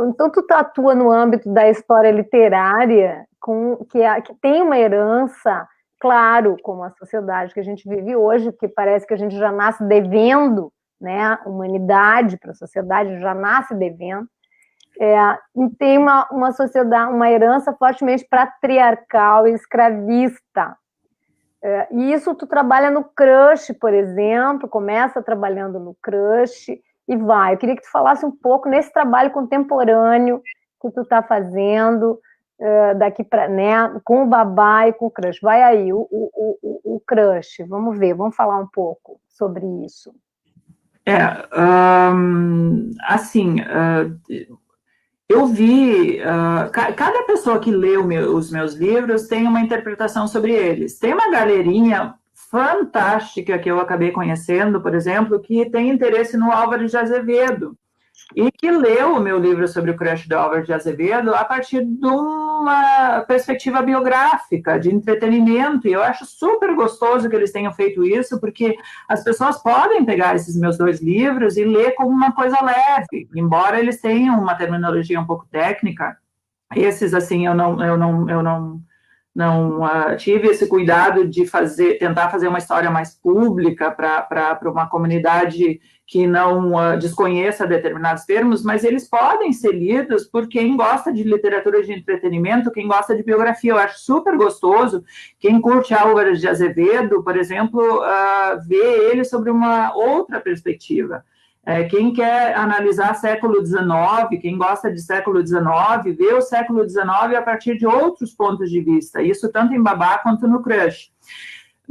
Então, tu atua no âmbito da história literária, que tem uma herança, claro, como a sociedade que a gente vive hoje, que parece que a gente já nasce devendo, né? Humanidade para a sociedade já nasce devendo. Tem uma sociedade, uma herança fortemente patriarcal e escravista. E isso tu trabalha no Crush, por exemplo, começa trabalhando no Crush e vai. Eu queria que tu falasse um pouco nesse trabalho contemporâneo que tu está fazendo daqui para, né, com o Babá e com o Crush. Vai aí, o Crush, vamos ver, vamos falar um pouco sobre isso. Eu vi, cada pessoa que lê os meus livros tem uma interpretação sobre eles. Tem uma galerinha fantástica que eu acabei conhecendo, por exemplo, que tem interesse no Álvaro de Azevedo, e que leu o meu livro sobre o crush do Álvaro de Azevedo a partir de uma perspectiva biográfica, de entretenimento, e eu acho super gostoso que eles tenham feito isso, porque as pessoas podem pegar esses meus 2 livros e ler como uma coisa leve, embora eles tenham uma terminologia um pouco técnica. Esses, assim, eu não tive esse cuidado de tentar fazer uma história mais pública para uma comunidade que não desconheça determinados termos, mas eles podem ser lidos por quem gosta de literatura de entretenimento, quem gosta de biografia. Eu acho super gostoso. Quem curte Álvares de Azevedo, por exemplo, vê ele sobre uma outra perspectiva. Quem quer analisar século XIX, quem gosta de século XIX, vê o século XIX a partir de outros pontos de vista, isso tanto em Babá quanto no Crush.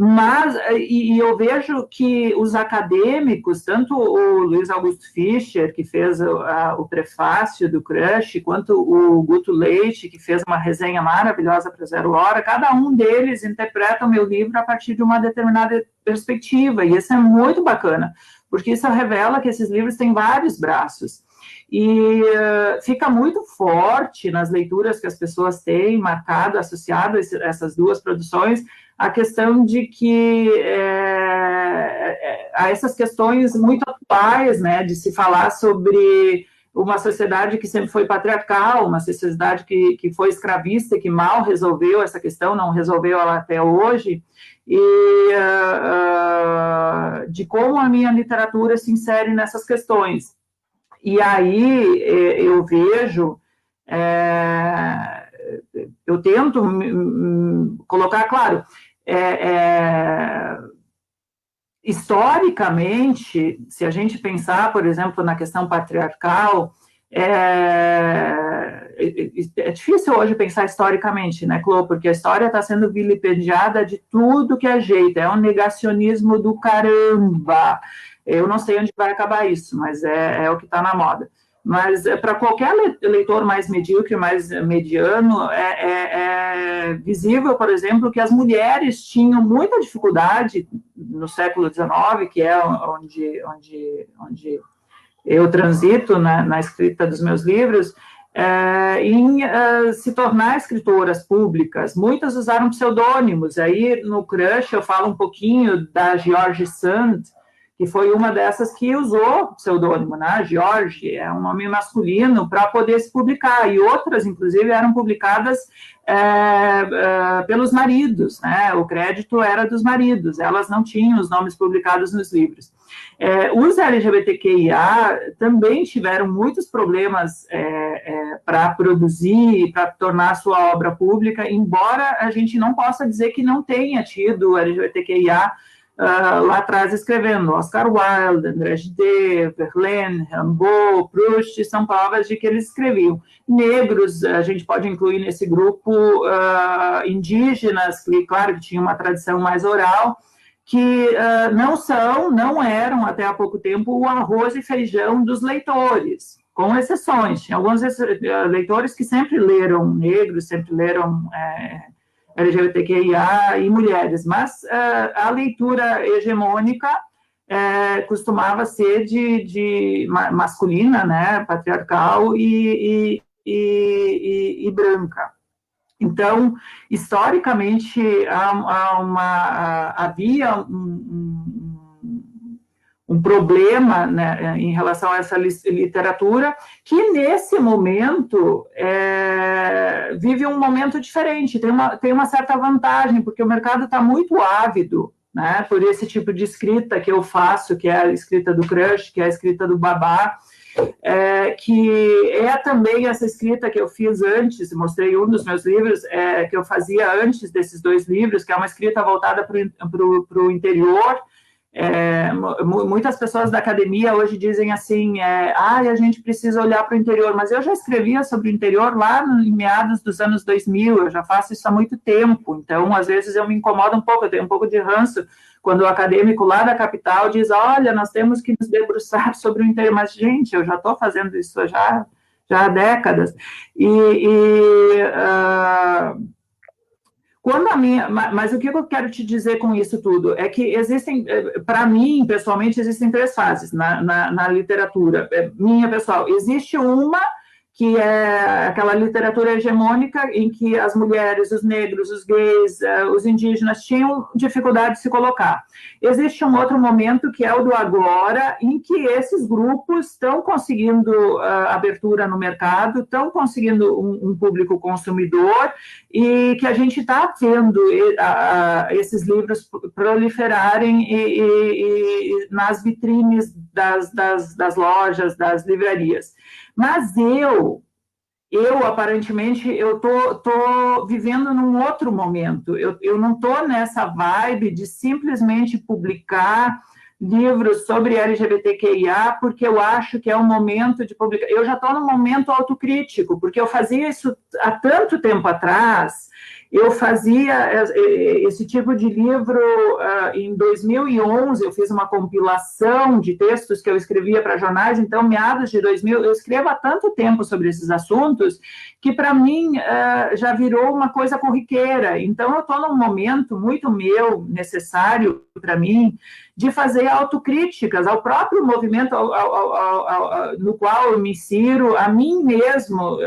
Mas, eu vejo que os acadêmicos, tanto o Luiz Augusto Fischer, que fez o prefácio do Crush, quanto o Guto Leite, que fez uma resenha maravilhosa para Zero Hora, cada um deles interpreta o meu livro a partir de uma determinada perspectiva, e isso é muito bacana, porque isso revela que esses livros têm vários braços. E fica muito forte nas leituras que as pessoas têm marcado, associado a essas duas produções, a questão de que há essas questões muito atuais, né, de se falar sobre uma sociedade que sempre foi patriarcal, uma sociedade que foi escravista e que mal resolveu essa questão, não resolveu ela até hoje, e de como a minha literatura se insere nessas questões. E aí eu vejo, eu tento colocar, claro, historicamente, se a gente pensar, por exemplo, na questão patriarcal, é difícil hoje pensar historicamente, né, Clô? Porque a história está sendo vilipendiada de tudo que é jeito, é um negacionismo do caramba. Eu não sei onde vai acabar isso, mas é o que está na moda. Mas para qualquer leitor mais medíocre, mais mediano, é visível, por exemplo, que as mulheres tinham muita dificuldade no século XIX, que é onde eu transito na escrita dos meus livros, em se tornar escritoras públicas. Muitas usaram pseudônimos. Aí, no Crush, eu falo um pouquinho da George Sand, que foi uma dessas que usou pseudônimo, né? George é um nome masculino para poder se publicar, e outras, inclusive, eram publicadas pelos maridos, né? O crédito era dos maridos, elas não tinham os nomes publicados nos livros. Os LGBTQIA também tiveram muitos problemas para produzir, para tornar sua obra pública, embora a gente não possa dizer que não tenha tido LGBTQIA lá atrás escrevendo. Oscar Wilde, André Gide, Verlaine, Rimbaud, Proust, são provas de que eles escreviam. Negros, a gente pode incluir nesse grupo indígenas, que, claro, que tinham uma tradição mais oral, que não eram, até há pouco tempo, o arroz e feijão dos leitores, com exceções. Tinha alguns leitores que sempre leram negros, sempre leram LGBTQIA e mulheres, mas a leitura hegemônica costumava ser de masculina, né, patriarcal e branca. Então, historicamente, havia um problema, né, em relação a essa literatura, que nesse momento vive um momento diferente, tem uma certa vantagem, porque o mercado está muito ávido, né, por esse tipo de escrita que eu faço, que é a escrita do Crush, que é a escrita do Babá, que é também essa escrita que eu fiz antes, mostrei um dos meus livros, que eu fazia antes desses dois livros, que é uma escrita voltada para o interior. Muitas pessoas da academia hoje dizem assim, a gente precisa olhar para o interior, mas eu já escrevia sobre o interior lá em meados dos anos 2000, eu já faço isso há muito tempo, então às vezes eu me incomodo um pouco, eu tenho um pouco de ranço quando o acadêmico lá da capital diz, olha, nós temos que nos debruçar sobre o interior, mas gente, eu já estou fazendo isso já há décadas, mas o que eu quero te dizer com isso tudo é que existem, para mim, pessoalmente, existem três fases na literatura. Minha, pessoal, existe uma que é aquela literatura hegemônica em que as mulheres, os negros, os gays, os indígenas tinham dificuldade de se colocar. Existe um outro momento, que é o do agora, em que esses grupos estão conseguindo abertura no mercado, estão conseguindo um público consumidor, e que a gente está vendo esses livros proliferarem nas vitrines das lojas, das livrarias. Mas aparentemente, eu tô vivendo num outro momento. Eu não estou nessa vibe de simplesmente publicar livros sobre LGBTQIA, porque eu acho que é o momento de publicar. Eu já estou num momento autocrítico, porque eu fazia isso há tanto tempo atrás. Eu fazia esse tipo de livro em 2011, eu fiz uma compilação de textos que eu escrevia para jornais, então, meados de 2000, eu escrevo há tanto tempo sobre esses assuntos, que para mim já virou uma coisa corriqueira. Então, eu estou num momento muito necessário para mim, de fazer autocríticas ao próprio movimento no qual eu me insiro, a mim mesmo,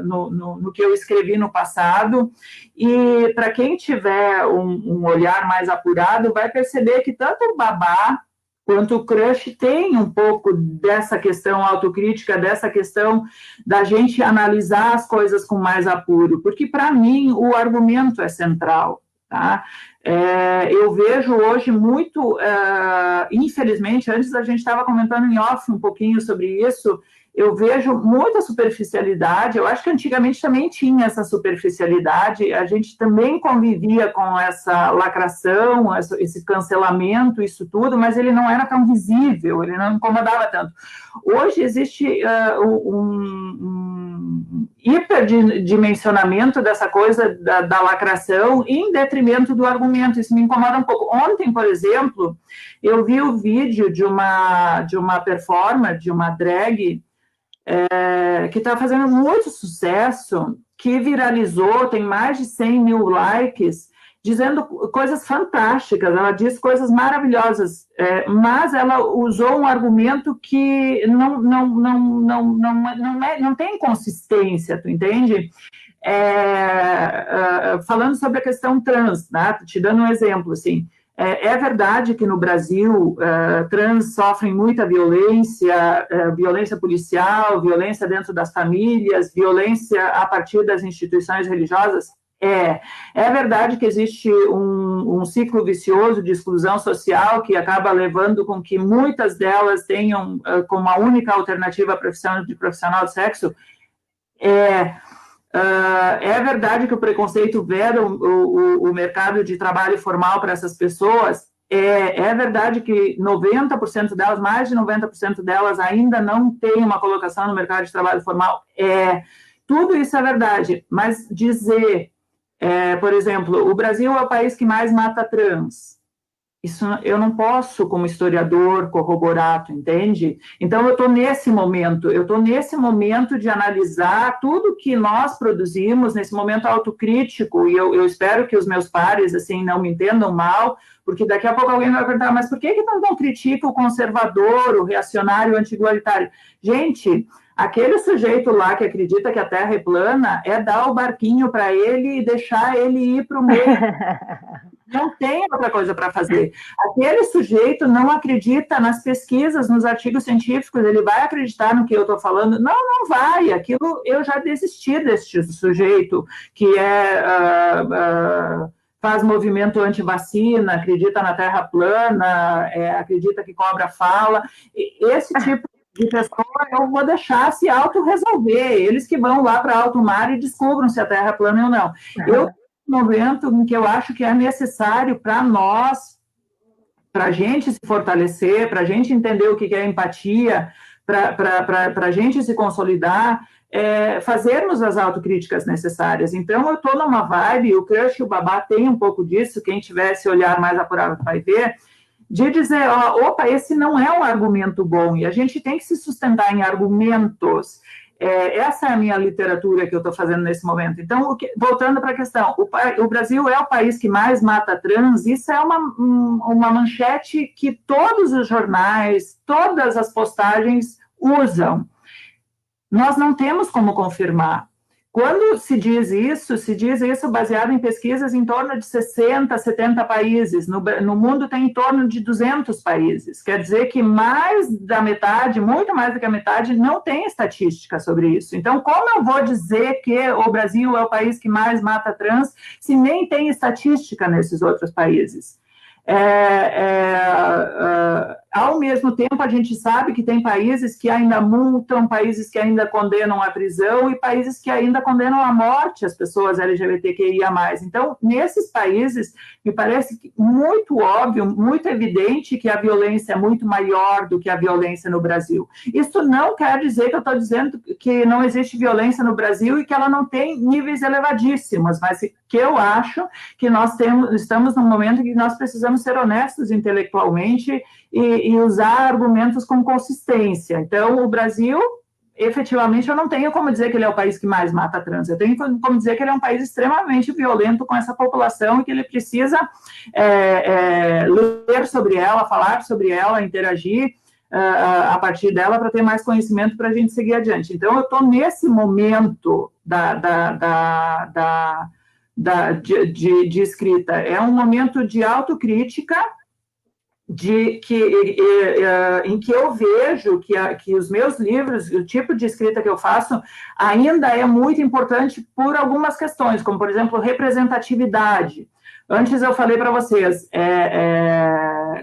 no que eu escrevi no passado. E para quem tiver um olhar mais apurado, vai perceber que tanto o Babá quanto o Crush tem um pouco dessa questão autocrítica, dessa questão da gente analisar as coisas com mais apuro, porque para mim o argumento é central, tá? Eu vejo hoje muito, infelizmente, antes a gente estava comentando em off um pouquinho sobre isso, eu vejo muita superficialidade. Eu acho que antigamente também tinha essa superficialidade, a gente também convivia com essa lacração, esse cancelamento, isso tudo, mas ele não era tão visível, ele não incomodava tanto. Hoje existe um hiperdimensionamento dessa coisa da lacração em detrimento do argumento. Isso me incomoda um pouco. Ontem, por exemplo, eu vi o vídeo de uma performer, de uma drag, que está fazendo muito sucesso, que viralizou, tem mais de 100 mil likes, dizendo coisas fantásticas, ela diz coisas maravilhosas, mas ela usou um argumento que não tem consistência, tu entende? Falando sobre a questão trans, né? Te dando um exemplo, assim, é verdade que no Brasil trans sofrem muita violência, violência policial, violência dentro das famílias, violência a partir das instituições religiosas? É verdade que existe um ciclo vicioso de exclusão social que acaba levando com que muitas delas tenham como a única alternativa a profissão de profissional de sexo? É verdade que o preconceito veda o mercado de trabalho formal para essas pessoas? É verdade que 90% delas, mais de 90% delas, ainda não têm uma colocação no mercado de trabalho formal? Tudo isso é verdade, mas dizer, por exemplo, o Brasil é o país que mais mata trans. Isso eu não posso, como historiador, corroborar, tu entende? Então, eu estou nesse momento de analisar tudo que nós produzimos, nesse momento autocrítico, e eu espero que os meus pares, assim, não me entendam mal, porque daqui a pouco alguém vai perguntar, mas por que não critica o conservador, o reacionário, o anti-igualitário? Gente, aquele sujeito lá que acredita que a Terra é plana é dar o barquinho para ele e deixar ele ir para o meio. Não tem outra coisa para fazer. Aquele sujeito não acredita nas pesquisas, nos artigos científicos, ele vai acreditar no que eu estou falando? Não vai. Aquilo eu já desisti desse sujeito que faz movimento anti-vacina, acredita na Terra plana, acredita que cobra fala. Esse tipo de pessoa eu vou deixar se auto-resolver. Eles que vão lá para alto mar e descubram se a Terra é plana ou não. Eu momento em que eu acho que é necessário para nós, para a gente se fortalecer, para a gente entender o que é empatia, para a gente se consolidar, fazermos as autocríticas necessárias. Então, eu estou numa vibe, o Crush e o Babá tem um pouco disso, quem tiver esse olhar mais apurado vai ver, de dizer, opa, esse não é um argumento bom, e a gente tem que se sustentar em argumentos. Essa é a minha literatura que eu estou fazendo nesse momento. Então, voltando para a questão, o Brasil é o país que mais mata trans, isso é uma manchete que todos os jornais, todas as postagens usam. nós não temos como confirmar. Quando se diz isso baseado em pesquisas em torno de 60, 70 países. No mundo tem em torno de 200 países. Quer dizer que mais da metade, muito mais do que a metade, não tem estatística sobre isso. Então, como eu vou dizer que o Brasil é o país que mais mata trans, se nem tem estatística nesses outros países? Ao mesmo tempo, a gente sabe que tem países que ainda multam, países que ainda condenam à prisão e países que ainda condenam à morte as pessoas LGBTQIA+. Então, nesses países, me parece muito óbvio, muito evidente que a violência é muito maior do que a violência no Brasil. Isso não quer dizer que eu estou dizendo que não existe violência no Brasil e que ela não tem níveis elevadíssimos, mas que eu acho que nós estamos num momento em que nós precisamos ser honestos intelectualmente e usar argumentos com consistência. Então, o Brasil, efetivamente, eu não tenho como dizer que ele é o país que mais mata trans, eu tenho como dizer que ele é um país extremamente violento com essa população e que ele precisa ler sobre ela, falar sobre ela, interagir a partir dela para ter mais conhecimento para a gente seguir adiante. Então, eu estou nesse momento de escrita. É um momento de autocrítica, em que eu vejo que os meus livros, o tipo de escrita que eu faço, ainda é muito importante por algumas questões, como, por exemplo, representatividade. Antes eu falei para vocês,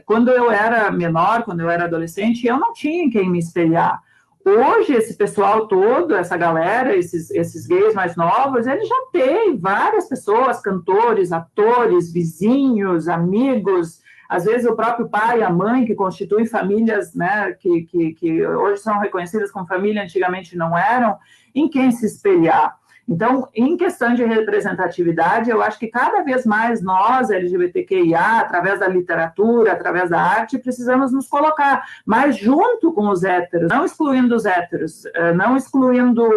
quando eu era menor, quando eu era adolescente, eu não tinha em quem me espelhar. Hoje, esse pessoal todo, essa galera, esses gays mais novos, eles já têm várias pessoas, cantores, atores, vizinhos, amigos, às vezes o próprio pai, a mãe, que constituem famílias, né, que hoje são reconhecidas como família, antigamente não eram, em quem se espelhar. Então, em questão de representatividade, eu acho que cada vez mais nós, LGBTQIA, através da literatura, através da arte, precisamos nos colocar mais junto com os héteros, não excluindo os héteros, não excluindo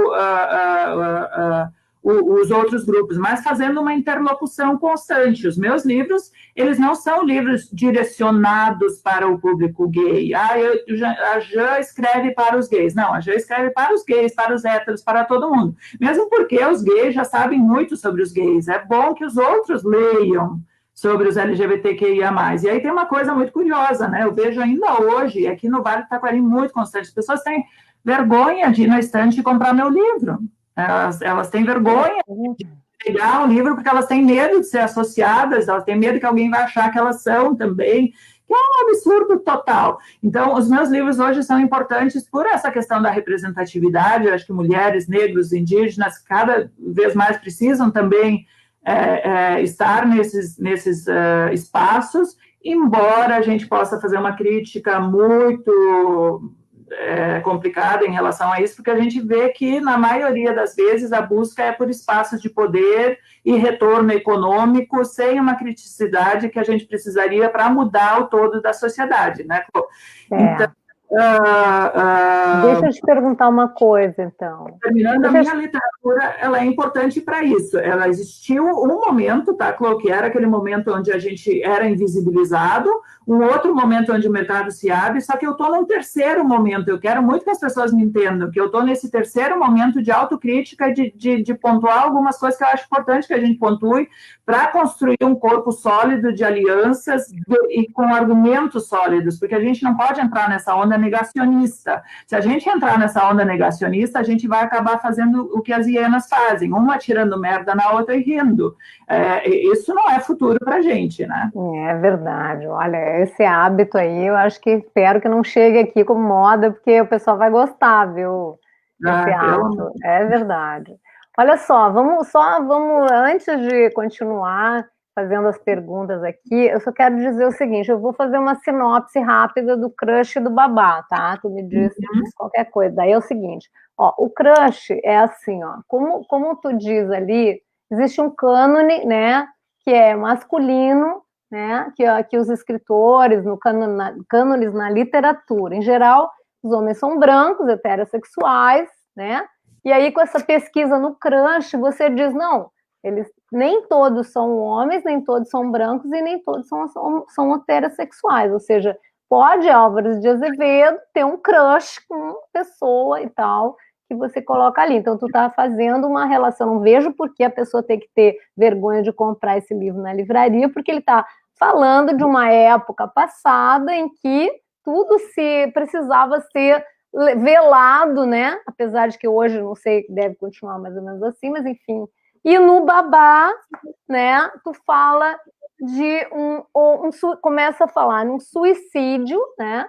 os outros grupos, mas fazendo uma interlocução constante. Os meus livros, eles não são livros direcionados para o público gay. A Jã escreve para os gays. Não, a Jã escreve para os gays, para os héteros, para todo mundo. Mesmo porque os gays já sabem muito sobre os gays. É bom que os outros leiam sobre os LGBTQIA+. E aí tem uma coisa muito curiosa, né? Eu vejo ainda hoje, aqui no Vale do Taquari, muito constante, as pessoas têm vergonha de ir na estante e comprar meu livro. Elas têm vergonha de pegar um livro porque elas têm medo de ser associadas, elas têm medo que alguém vai achar que elas são também, que é um absurdo total. Então, os meus livros hoje são importantes por essa questão da representatividade. Eu acho que mulheres, negros, indígenas, cada vez mais precisam também estar nesses espaços, embora a gente possa fazer uma crítica muito complicada em relação a isso, porque a gente vê que, na maioria das vezes, a busca é por espaços de poder e retorno econômico, sem uma criticidade que a gente precisaria para mudar o todo da sociedade, né? Então, deixa eu te perguntar uma coisa, então. Terminando, a minha literatura, ela é importante para isso. Ela existiu um momento, tá, Clô, que era aquele momento onde a gente era invisibilizado, um outro momento onde o mercado se abre, só que eu estou num terceiro momento. Eu quero muito que as pessoas me entendam, que eu estou nesse terceiro momento de autocrítica, de pontuar algumas coisas que eu acho importante que a gente pontue para construir um corpo sólido de alianças e com argumentos sólidos, porque a gente não pode entrar nessa onda negacionista. Se a gente entrar nessa onda negacionista, a gente vai acabar fazendo o que as hienas fazem, uma tirando merda na outra e rindo. Isso não é futuro para a gente, né? É verdade. Olha, esse hábito aí, eu acho que espero que não chegue aqui como moda, porque o pessoal vai gostar, viu? Esse hábito. É verdade. Olha só, vamos, antes de continuar fazendo as perguntas aqui, eu só quero dizer o seguinte, eu vou fazer uma sinopse rápida do Crush e do Babá, tá? Tu me diz qualquer coisa. Daí é o seguinte, ó, o Crush é assim, ó, como tu diz ali, existe um cânone, né, que é masculino, né, que os escritores, cânones na literatura, em geral, os homens são brancos, heterossexuais, né, e aí com essa pesquisa no Crush, você diz, não, eles nem todos são homens, nem todos são brancos e nem todos são heterossexuais, ou seja, pode Álvares de Azevedo ter um crush com uma pessoa e tal, que você coloca ali. Então, tu está fazendo uma relação, não vejo por que a pessoa tem que ter vergonha de comprar esse livro na livraria, porque ele está falando de uma época passada em que tudo se precisava ser velado, né? Apesar de que hoje, não sei, deve continuar mais ou menos assim, mas enfim. E no Babá, né, tu fala de começa a falar num suicídio, né?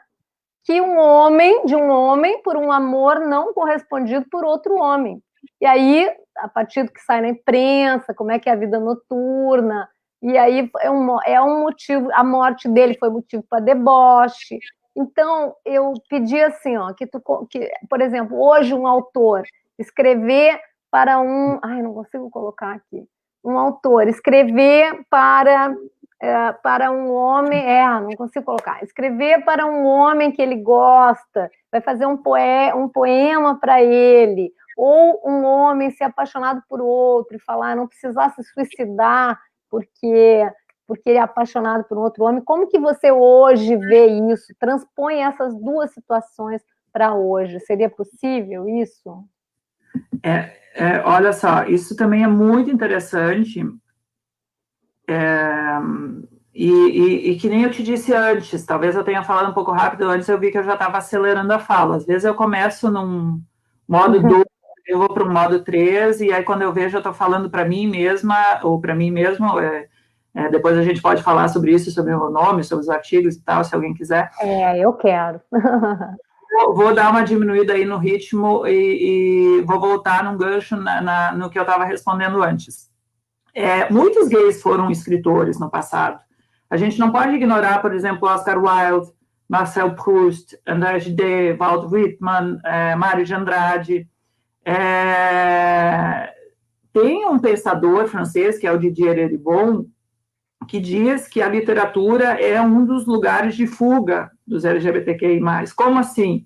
Que de um homem por um amor não correspondido por outro homem. E aí, a partir do que sai na imprensa, como é que é a vida noturna, e aí é um motivo, a morte dele foi motivo para deboche. Então, eu pedi assim, ó, que, por exemplo, hoje um autor escrever para não consigo colocar aqui, um autor escrever para um homem, não consigo colocar, escrever para um homem que ele gosta, vai fazer um poema para ele, ou um homem ser apaixonado por outro e falar, não precisar se suicidar porque ele é apaixonado por um outro homem. Como que você hoje vê isso? Transpõe essas duas situações para hoje. Seria possível isso? Olha só, isso também é muito interessante. E que nem eu te disse antes, talvez eu tenha falado um pouco rápido, antes eu vi que eu já estava acelerando a fala. Às vezes eu começo num modo 2, eu vou para um modo 3, e aí quando eu vejo eu estou falando para mim mesma, ou para mim mesmo, depois a gente pode falar sobre isso, sobre o meu nome, sobre os artigos e tal, se alguém quiser. Eu quero. Vou dar uma diminuída aí no ritmo e vou voltar num gancho no que eu estava respondendo antes. Muitos gays foram escritores no passado. A gente não pode ignorar, por exemplo, Oscar Wilde, Marcel Proust, André Gide, Walt Whitman, Mário de Andrade. Tem um pensador francês, que é o Didier Eribon, que diz que a literatura é um dos lugares de fuga dos LGBTQI+. Como assim?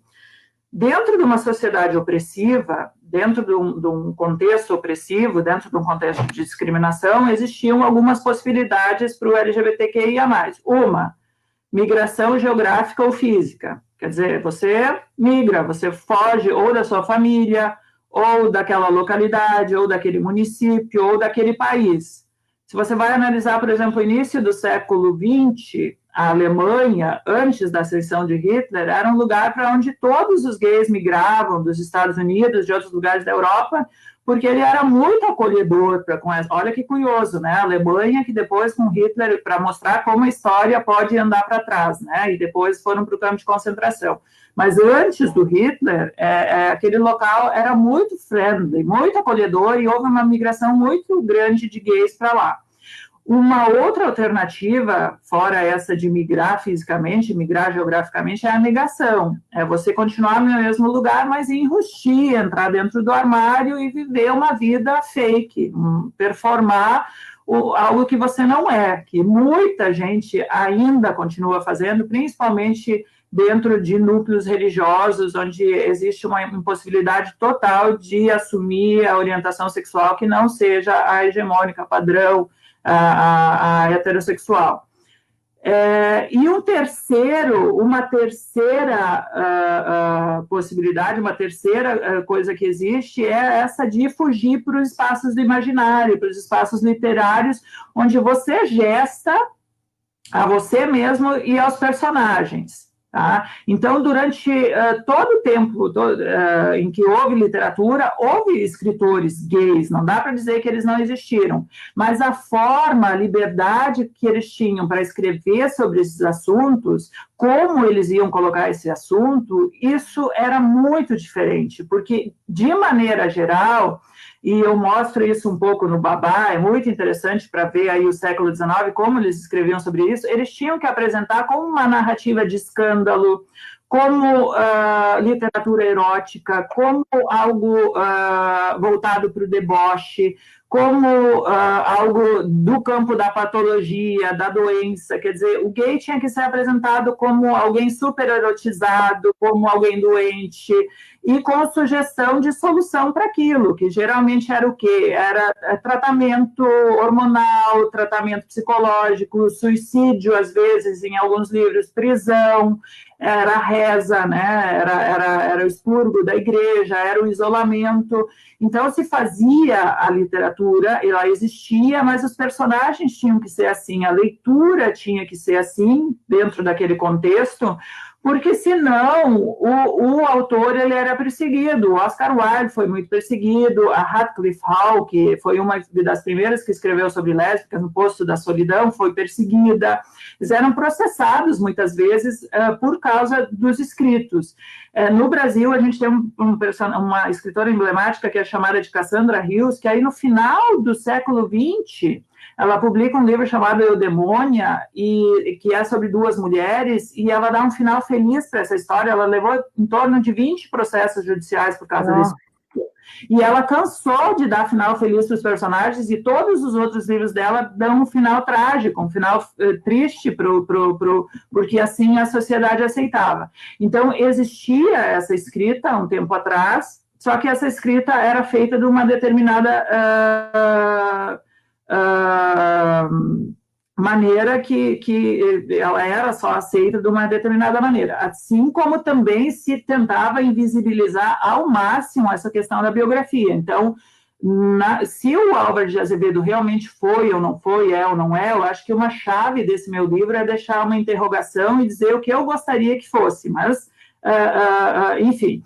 Dentro de uma sociedade opressiva, dentro de um contexto opressivo, dentro de um contexto de discriminação, existiam algumas possibilidades para o LGBTQIA+. Uma, migração geográfica ou física. Quer dizer, você migra, você foge ou da sua família, ou daquela localidade, ou daquele município, ou daquele país. Se você vai analisar, por exemplo, o início do século XX, a Alemanha, antes da ascensão de Hitler, era um lugar para onde todos os gays migravam dos Estados Unidos, de outros lugares da Europa, porque ele era muito acolhedor. Olha que curioso, né? A Alemanha, que depois com Hitler, para mostrar como a história pode andar para trás, né? E depois foram para o campo de concentração. Mas antes do Hitler, aquele local era muito friendly, muito acolhedor, e houve uma migração muito grande de gays para lá. Uma outra alternativa, fora essa de migrar fisicamente, migrar geograficamente, é a negação. É você continuar no mesmo lugar, mas enrustir, entrar dentro do armário e viver uma vida fake, performar algo que você não é, que muita gente ainda continua fazendo, principalmente dentro de núcleos religiosos, onde existe uma impossibilidade total de assumir a orientação sexual que não seja a hegemônica, padrão, a heterossexual. E uma terceira possibilidade, uma terceira coisa que existe é essa de fugir para os espaços do imaginário, para os espaços literários, onde você gesta a você mesmo e aos personagens. Tá? Então, durante todo o tempo em que houve literatura, houve escritores gays, não dá para dizer que eles não existiram, mas a forma, a liberdade que eles tinham para escrever sobre esses assuntos, como eles iam colocar esse assunto, isso era muito diferente, porque, de maneira geral, e eu mostro isso um pouco no Babá, é muito interessante para ver aí o século XIX, como eles escreviam sobre isso, eles tinham que apresentar como uma narrativa de escândalo, como literatura erótica, como algo voltado para o deboche, como algo do campo da patologia, da doença. Quer dizer, o gay tinha que ser apresentado como alguém super erotizado, como alguém doente, e com sugestão de solução para aquilo, que geralmente era o quê? Era tratamento hormonal, tratamento psicológico, suicídio, às vezes, em alguns livros, prisão, era a reza, né? Era o expurgo da igreja, era o isolamento. Então, se fazia a literatura, ela existia, mas os personagens tinham que ser assim, a leitura tinha que ser assim, dentro daquele contexto, porque senão o autor ele era perseguido. O Oscar Wilde foi muito perseguido, a Radcliffe Hall, que foi uma das primeiras que escreveu sobre lésbicas no Poço da Solidão, foi perseguida. Eles eram processados muitas vezes por causa dos escritos. No Brasil, a gente tem uma escritora emblemática que é chamada de Cassandra Rios, que aí no final do século XX, ela publica um livro chamado Eudemônia, que é sobre duas mulheres, e ela dá um final feliz para essa história. Ela levou em torno de 20 processos judiciais por causa disso. E ela cansou de dar final feliz para os personagens, e todos os outros livros dela dão um final trágico, um final triste, porque assim a sociedade aceitava. Então, existia essa escrita um tempo atrás, só que essa escrita era feita de uma determinada maneira que ela era só aceita de uma determinada maneira, assim como também se tentava invisibilizar ao máximo essa questão da biografia. Então, se o Álvaro de Azevedo realmente foi ou não foi, é ou não é, eu acho que uma chave desse meu livro é deixar uma interrogação e dizer o que eu gostaria que fosse, mas, enfim...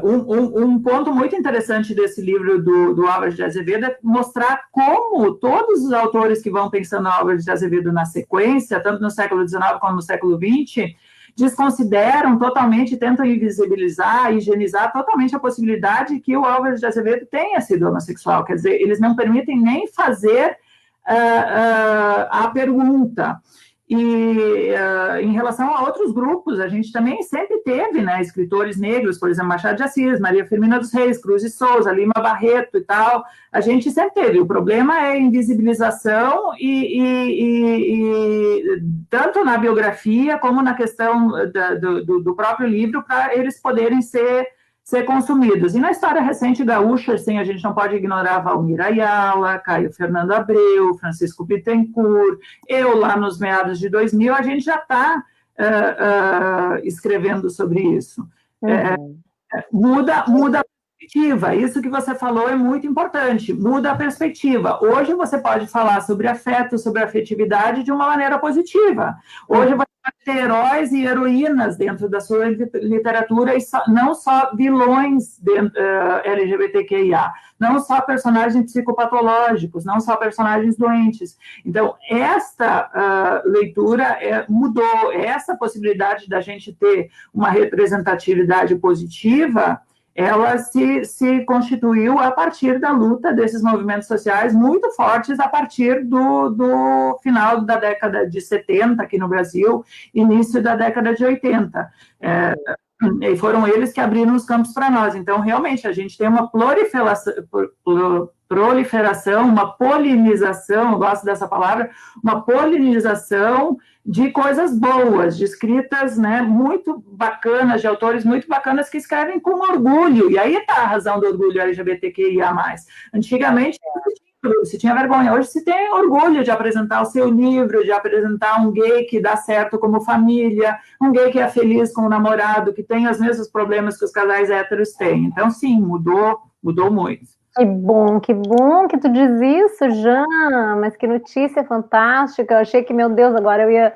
Um ponto muito interessante desse livro do Álvares de Azevedo é mostrar como todos os autores que vão pensando no Álvares de Azevedo na sequência, tanto no século XIX como no século XX, desconsideram totalmente, tentam invisibilizar, higienizar totalmente a possibilidade que o Álvares de Azevedo tenha sido homossexual. Quer dizer, eles não permitem nem fazer a pergunta. E em relação a outros grupos, a gente também sempre teve, né, escritores negros, por exemplo, Machado de Assis, Maria Firmina dos Reis, Cruz de Souza, Lima Barreto e tal, a gente sempre teve. O problema é a invisibilização tanto na biografia como na questão do próprio livro, para eles poderem ser consumidos. E na história recente gaúcha, assim, a gente não pode ignorar Valmir Ayala, Caio Fernando Abreu, Francisco Bittencourt. Eu, lá nos meados de 2000, a gente já está escrevendo sobre isso. Muda a perspectiva. Isso que você falou é muito importante. Muda a perspectiva. Hoje você pode falar sobre afeto, sobre afetividade de uma maneira positiva. Hoje você pode ter heróis e heroínas dentro da sua literatura, e não só vilões LGBTQIA, não só personagens psicopatológicos, não só personagens doentes. Então, esta leitura mudou. Essa possibilidade da gente ter uma representatividade positiva, ela se constituiu a partir da luta desses movimentos sociais muito fortes a partir do final da década de 70 aqui no Brasil, início da década de 80. E foram eles que abriram os campos para nós. Então, realmente, a gente tem uma proliferação, uma polinização, eu gosto dessa palavra, uma polinização de coisas boas, de escritas, né, muito bacanas, de autores muito bacanas que escrevem com orgulho. E aí está a razão do orgulho LGBTQIA+. Antigamente, se tinha vergonha. Hoje se tem orgulho de apresentar o seu livro, de apresentar um gay que dá certo como família, um gay que é feliz com o namorado, que tem os mesmos problemas que os casais héteros têm. Então, sim, mudou muito. Que bom que tu diz isso, Jean, mas que notícia fantástica. Eu achei que, meu Deus, agora eu ia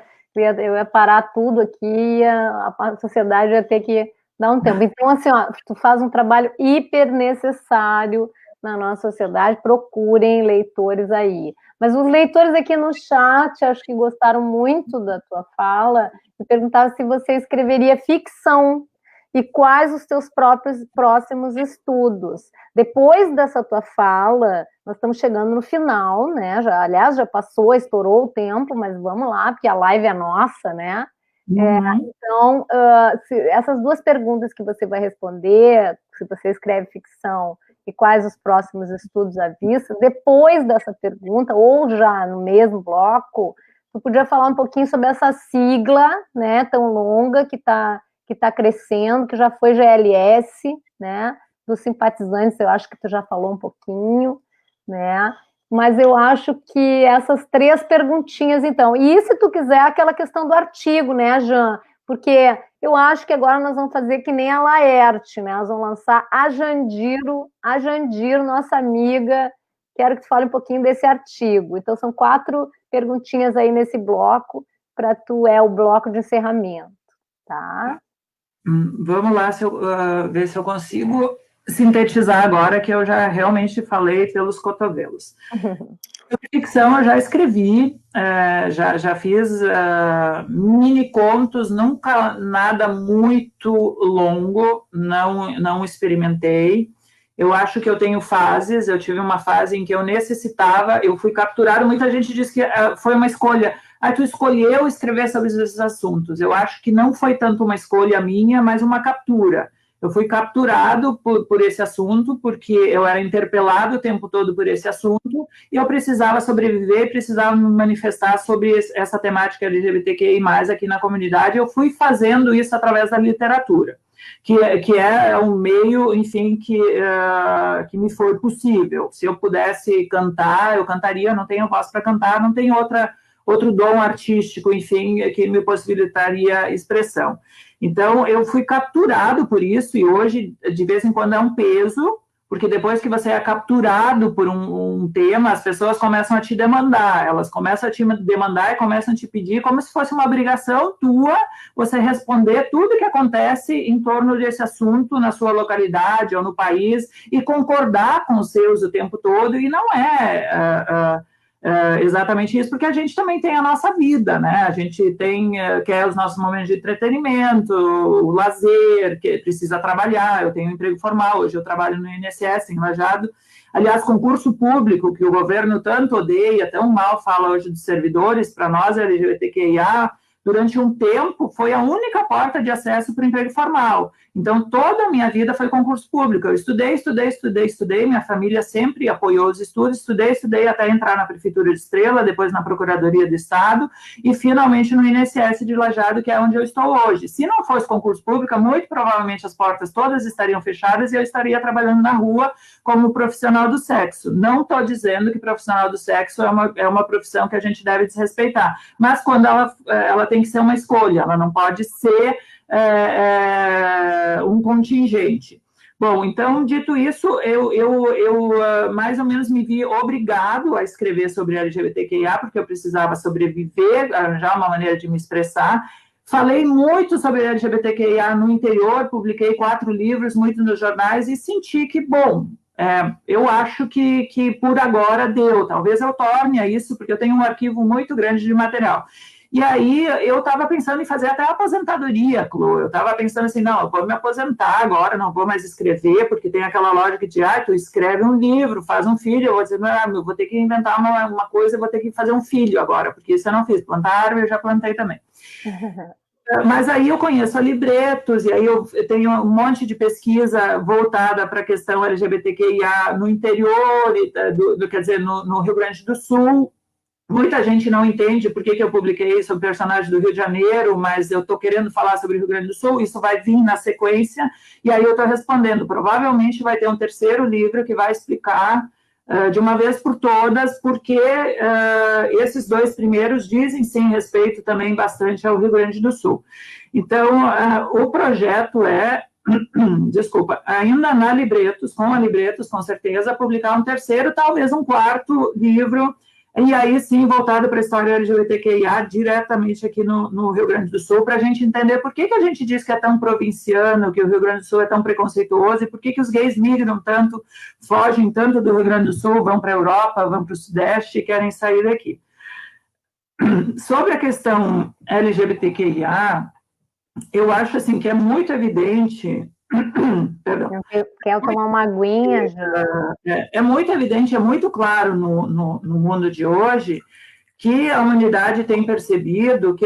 parar tudo aqui, a sociedade ia ter que dar um tempo. Então, assim, ó, tu faz um trabalho hiper necessário na nossa sociedade, procurem leitores aí. Mas os leitores aqui no chat, acho que gostaram muito da tua fala, e perguntaram se você escreveria ficção e quais os teus próximos estudos. Depois dessa tua fala, nós estamos chegando no final, né? Aliás, já passou, estourou o tempo, mas vamos lá, porque a live é nossa, né? Então, essas duas perguntas que você vai responder, se você escreve ficção e quais os próximos estudos à vista, depois dessa pergunta, ou já no mesmo bloco, tu podia falar um pouquinho sobre essa sigla, né, tão longa, que tá crescendo, que já foi GLS, né, dos simpatizantes, eu acho que tu já falou um pouquinho, né, mas eu acho que essas 3 perguntinhas, então, e se tu quiser aquela questão do artigo, né, Jan, porque eu acho que agora nós vamos fazer que nem a Laerte, né, nós vamos lançar a Jandir, nossa amiga. Quero que tu fale um pouquinho desse artigo. Então, são 4 perguntinhas aí nesse bloco, para tu, é o bloco de encerramento, tá? Vamos lá, ver se eu consigo sintetizar agora, que eu já realmente falei pelos cotovelos. Sobre ficção eu já escrevi, já fiz mini contos, nunca nada muito longo, não experimentei. Eu acho que eu tenho fases, eu tive uma fase em que eu necessitava, eu fui capturado, muita gente diz que foi uma escolha. Tu escolheu escrever sobre esses assuntos. Eu acho que não foi tanto uma escolha minha, mas uma captura. Eu fui capturado por esse assunto, porque eu era interpelado o tempo todo por esse assunto, e eu precisava sobreviver, precisava me manifestar sobre essa temática LGBTQI+, aqui na comunidade. Eu fui fazendo isso através da literatura, que é um meio, enfim, que me foi possível. Se eu pudesse cantar, eu cantaria, não tenho voz para cantar, não tenho outro dom artístico, enfim, que me possibilitaria expressão. Então, eu fui capturado por isso, e hoje, de vez em quando, é um peso, porque depois que você é capturado por um tema, as pessoas começam a te demandar, elas começam a te demandar e começam a te pedir, como se fosse uma obrigação tua, você responder tudo que acontece em torno desse assunto na sua localidade ou no país, e concordar com os seus o tempo todo, e não é exatamente isso, porque a gente também tem a nossa vida, né? A gente quer os nossos momentos de entretenimento, o lazer, que precisa trabalhar. Eu tenho um emprego formal, hoje eu trabalho no INSS, em Lajeado. Aliás, concurso público, que o governo tanto odeia, tão mal fala hoje dos servidores, para nós, LGBTQIA, durante um tempo, foi a única porta de acesso para o emprego formal. Então, toda a minha vida foi concurso público. Eu estudei, minha família sempre apoiou os estudos, estudei até entrar na Prefeitura de Estrela, depois na Procuradoria do Estado, e finalmente no INSS de Lajeado, que é onde eu estou hoje. Se não fosse concurso público, muito provavelmente as portas todas estariam fechadas e eu estaria trabalhando na rua como profissional do sexo. Não estou dizendo que profissional do sexo é uma profissão que a gente deve desrespeitar, mas quando ela tem que ser uma escolha, ela não pode ser um contingente. Bom, então, dito isso, eu mais ou menos me vi obrigado a escrever sobre LGBTQIA, porque eu precisava sobreviver, arranjar uma maneira de me expressar. Falei muito sobre LGBTQIA no interior, publiquei 4 livros, muito nos jornais, e senti que, bom, eu acho que por agora deu. Talvez eu torne a isso, porque eu tenho um arquivo muito grande de material. E aí eu estava pensando em fazer até a aposentadoria, Clô. Eu estava pensando assim, não, eu vou me aposentar agora, não vou mais escrever, porque tem aquela lógica de, tu escreve um livro, faz um filho, eu vou dizer, não, eu vou ter que inventar uma coisa, eu vou ter que fazer um filho agora, porque isso eu não fiz. Plantar árvore eu já plantei também. Mas aí eu conheço a Libretos, e aí eu tenho um monte de pesquisa voltada para a questão LGBTQIA no interior, quer dizer, no Rio Grande do Sul. Muita gente não entende por que eu publiquei sobre personagem do Rio de Janeiro, mas eu estou querendo falar sobre o Rio Grande do Sul, isso vai vir na sequência, e aí eu estou respondendo. Provavelmente vai ter um 3º livro que vai explicar de uma vez por todas, porque esses 2 primeiros dizem sim respeito também bastante ao Rio Grande do Sul. Então, o projeto desculpa, ainda na Libretos, com a Libretos, com certeza, publicar um 3º, talvez um 4º livro, e aí sim, voltado para a história LGBTQIA, diretamente aqui no Rio Grande do Sul, para a gente entender por que a gente diz que é tão provinciano, que o Rio Grande do Sul é tão preconceituoso, e por que os gays migram tanto, fogem tanto do Rio Grande do Sul, vão para a Europa, vão para o Sudeste e querem sair daqui. Sobre a questão LGBTQIA, eu acho assim, que é muito evidente... Perdão. Quer tomar uma aguinha, já? É muito evidente, é muito claro no mundo de hoje que a humanidade tem percebido que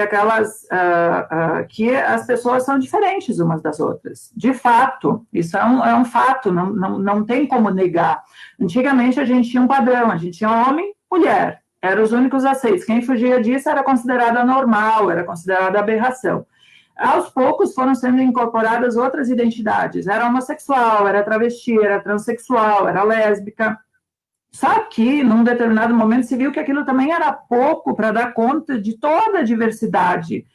que as pessoas são diferentes umas das outras. De fato, isso é um fato, não tem como negar. Antigamente a gente tinha um padrão, a gente tinha homem, mulher. eram os únicos aceitos. Quem fugia disso era considerado anormal, era considerado aberração. Aos poucos foram sendo incorporadas outras identidades. Era homossexual, era travesti, era transexual, era lésbica. Só que, num determinado momento, se viu que aquilo também era pouco para dar conta de toda a diversidade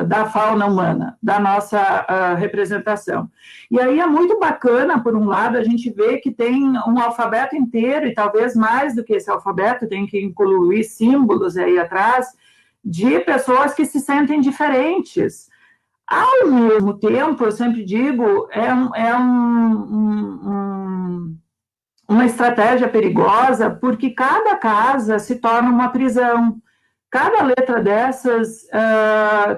da fauna humana, da nossa representação. E aí é muito bacana, por um lado, a gente vê que tem um alfabeto inteiro, e talvez mais do que esse alfabeto, tem que incluir símbolos aí atrás, de pessoas que se sentem diferentes. Ao mesmo tempo, eu sempre digo, uma estratégia perigosa, porque cada casa se torna uma prisão. Cada letra dessas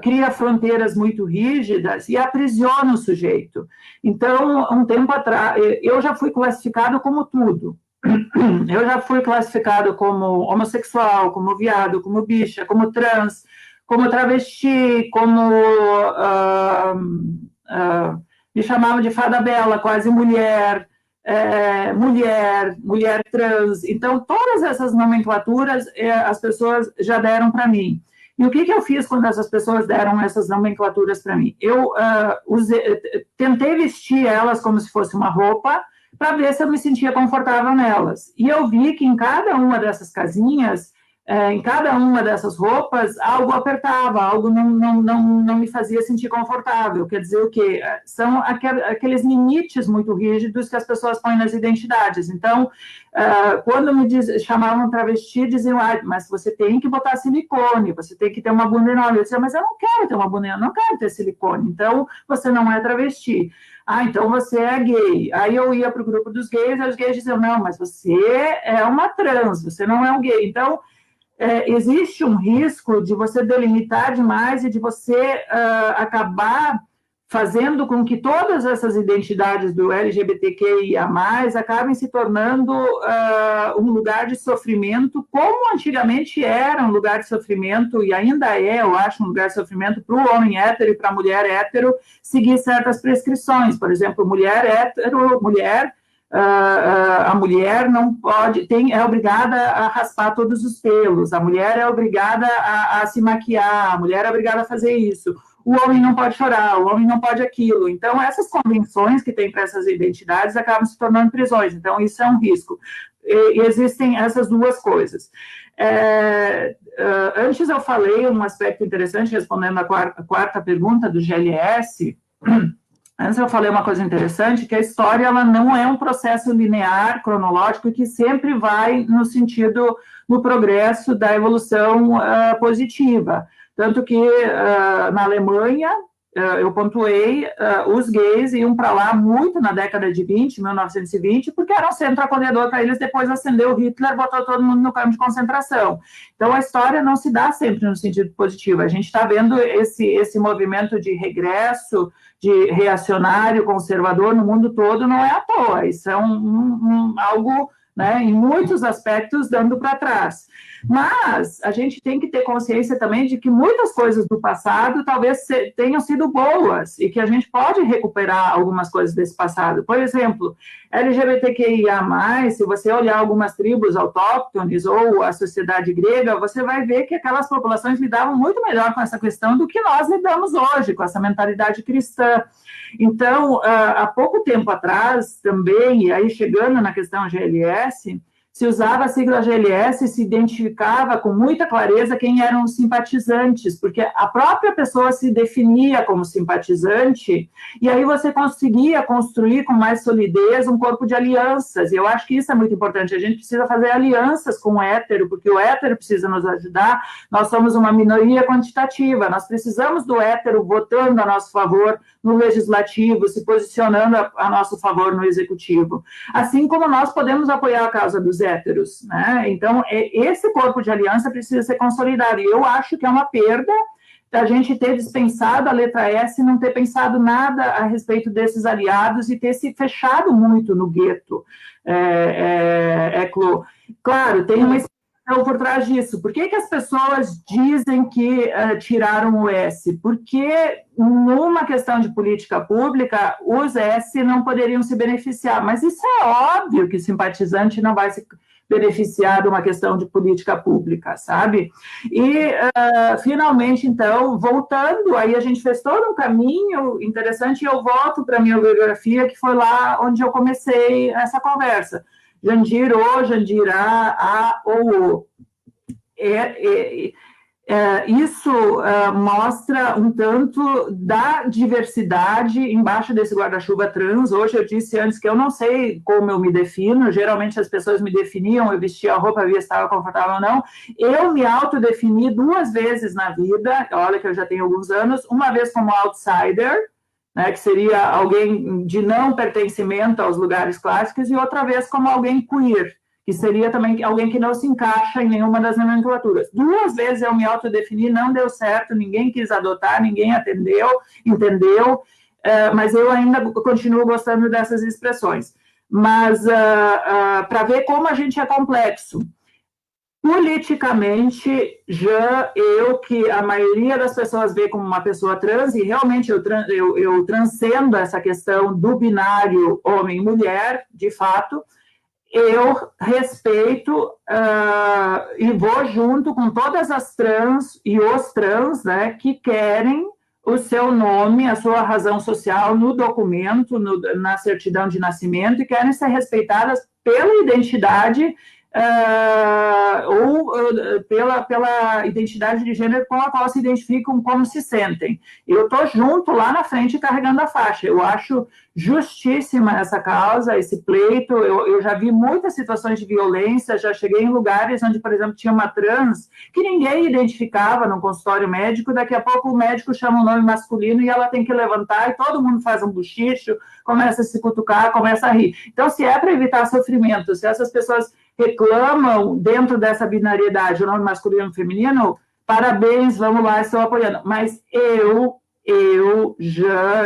cria fronteiras muito rígidas e aprisiona o sujeito. Então, um tempo atrás, eu já fui classificado como tudo. Eu já fui classificado como homossexual, como viado, como bicha, como trans, como travesti, como me chamavam de fada bela, quase mulher, mulher trans. Então, todas essas nomenclaturas as pessoas já deram para mim. E o que eu fiz quando essas pessoas deram essas nomenclaturas para mim? Eu tentei vestir elas como se fosse uma roupa, para ver se eu me sentia confortável nelas. E eu vi que em cada uma dessas casinhas, em cada uma dessas roupas, algo apertava, algo não me fazia sentir confortável. Quer dizer o quê? São aqueles limites muito rígidos que as pessoas põem nas identidades. Então, quando me chamavam travesti, diziam, mas você tem que botar silicone, você tem que ter uma bunda enorme. Eu dizia, mas eu não quero ter uma bunda enorme, não quero ter silicone. Então, você não é travesti. Então você é gay. Aí eu ia para o grupo dos gays, e os gays diziam, não, mas você é uma trans, você não é um gay. Então, existe um risco de você delimitar demais e de você acabar fazendo com que todas essas identidades do LGBTQIA+, acabem se tornando um lugar de sofrimento, como antigamente era um lugar de sofrimento, e ainda é, eu acho, um lugar de sofrimento para o homem hétero e para a mulher hétero seguir certas prescrições. Por exemplo, mulher hétero, a mulher não pode, é obrigada a raspar todos os pelos, a mulher é obrigada a se maquiar, a mulher é obrigada a fazer isso, o homem não pode chorar, o homem não pode aquilo. Então, essas convenções que tem para essas identidades acabam se tornando prisões. Então, isso é um risco. E existem essas duas coisas. Antes eu falei um aspecto interessante, respondendo a quarta pergunta do GLS. Antes eu falei uma coisa interessante, que a história ela não é um processo linear, cronológico, que sempre vai no sentido do progresso da evolução positiva. Tanto que na Alemanha, eu pontuei, os gays iam para lá muito na década de 1920, porque era um centro acolhedor para eles, depois acendeu Hitler, botou todo mundo no campo de concentração. Então, a história não se dá sempre no sentido positivo. A gente está vendo esse movimento de regresso, de reacionário, conservador no mundo todo, não é à toa. Isso é algo, né, em muitos aspectos, dando para trás. Mas a gente tem que ter consciência também de que muitas coisas do passado talvez tenham sido boas e que a gente pode recuperar algumas coisas desse passado. Por exemplo, LGBTQIA+, se você olhar algumas tribos autóctones ou a sociedade grega, você vai ver que aquelas populações lidavam muito melhor com essa questão do que nós lidamos hoje, com essa mentalidade cristã. Então, há pouco tempo atrás também, e aí chegando na questão GLS, se usava a sigla GLS e se identificava com muita clareza quem eram os simpatizantes, porque a própria pessoa se definia como simpatizante, e aí você conseguia construir com mais solidez um corpo de alianças, e eu acho que isso é muito importante. A gente precisa fazer alianças com o hétero, porque o hétero precisa nos ajudar. Nós somos uma minoria quantitativa, nós precisamos do hétero votando a nosso favor no legislativo, se posicionando a nosso favor no executivo, assim como nós podemos apoiar a causa dos héteros, né? Então, esse corpo de aliança precisa ser consolidado, e eu acho que é uma perda da gente ter dispensado a letra S e não ter pensado nada a respeito desses aliados e ter se fechado muito no gueto, Claro, tem uma explicação por trás disso. Por que as pessoas dizem que tiraram o S? Porque numa questão de política pública, os S não poderiam se beneficiar, mas isso é óbvio que o simpatizante não vai se beneficiar de uma questão de política pública, sabe? E, finalmente, então, voltando, aí a gente fez todo um caminho interessante e eu volto para a minha biografia, que foi lá onde eu comecei essa conversa. Jandiro, Jandirá, a ou o. Isso mostra um tanto da diversidade embaixo desse guarda-chuva trans. Hoje eu disse antes que eu não sei como eu me defino, geralmente as pessoas me definiam, eu vestia a roupa, via se estava confortável ou não. Eu me autodefini 2 vezes na vida, olha que eu já tenho alguns anos, uma vez como outsider, né, que seria alguém de não pertencimento aos lugares clássicos, e outra vez como alguém queer, que seria também alguém que não se encaixa em nenhuma das nomenclaturas. 2 vezes eu me autodefini, não deu certo, ninguém quis adotar, ninguém entendeu, mas eu ainda continuo gostando dessas expressões. Mas para ver como a gente é complexo. Politicamente, que a maioria das pessoas vê como uma pessoa trans, e realmente eu transcendo essa questão do binário homem-mulher, de fato, eu respeito e vou junto com todas as trans e os trans, né, que querem o seu nome, a sua razão social no documento, na certidão de nascimento, e querem ser respeitadas pela identidade ou pela identidade de gênero com a qual se identificam, como se sentem. Eu estou junto lá na frente carregando a faixa. Eu acho justíssima essa causa, esse pleito. Eu já vi muitas situações de violência, já cheguei em lugares onde, por exemplo, tinha uma trans que ninguém identificava no consultório médico, daqui a pouco o médico chama um nome masculino e ela tem que levantar e todo mundo faz um bochicho, começa a se cutucar, começa a rir. Então, se é para evitar sofrimento, se essas pessoas reclamam dentro dessa binariedade, o nome masculino e feminino, parabéns, vamos lá, estou apoiando. Mas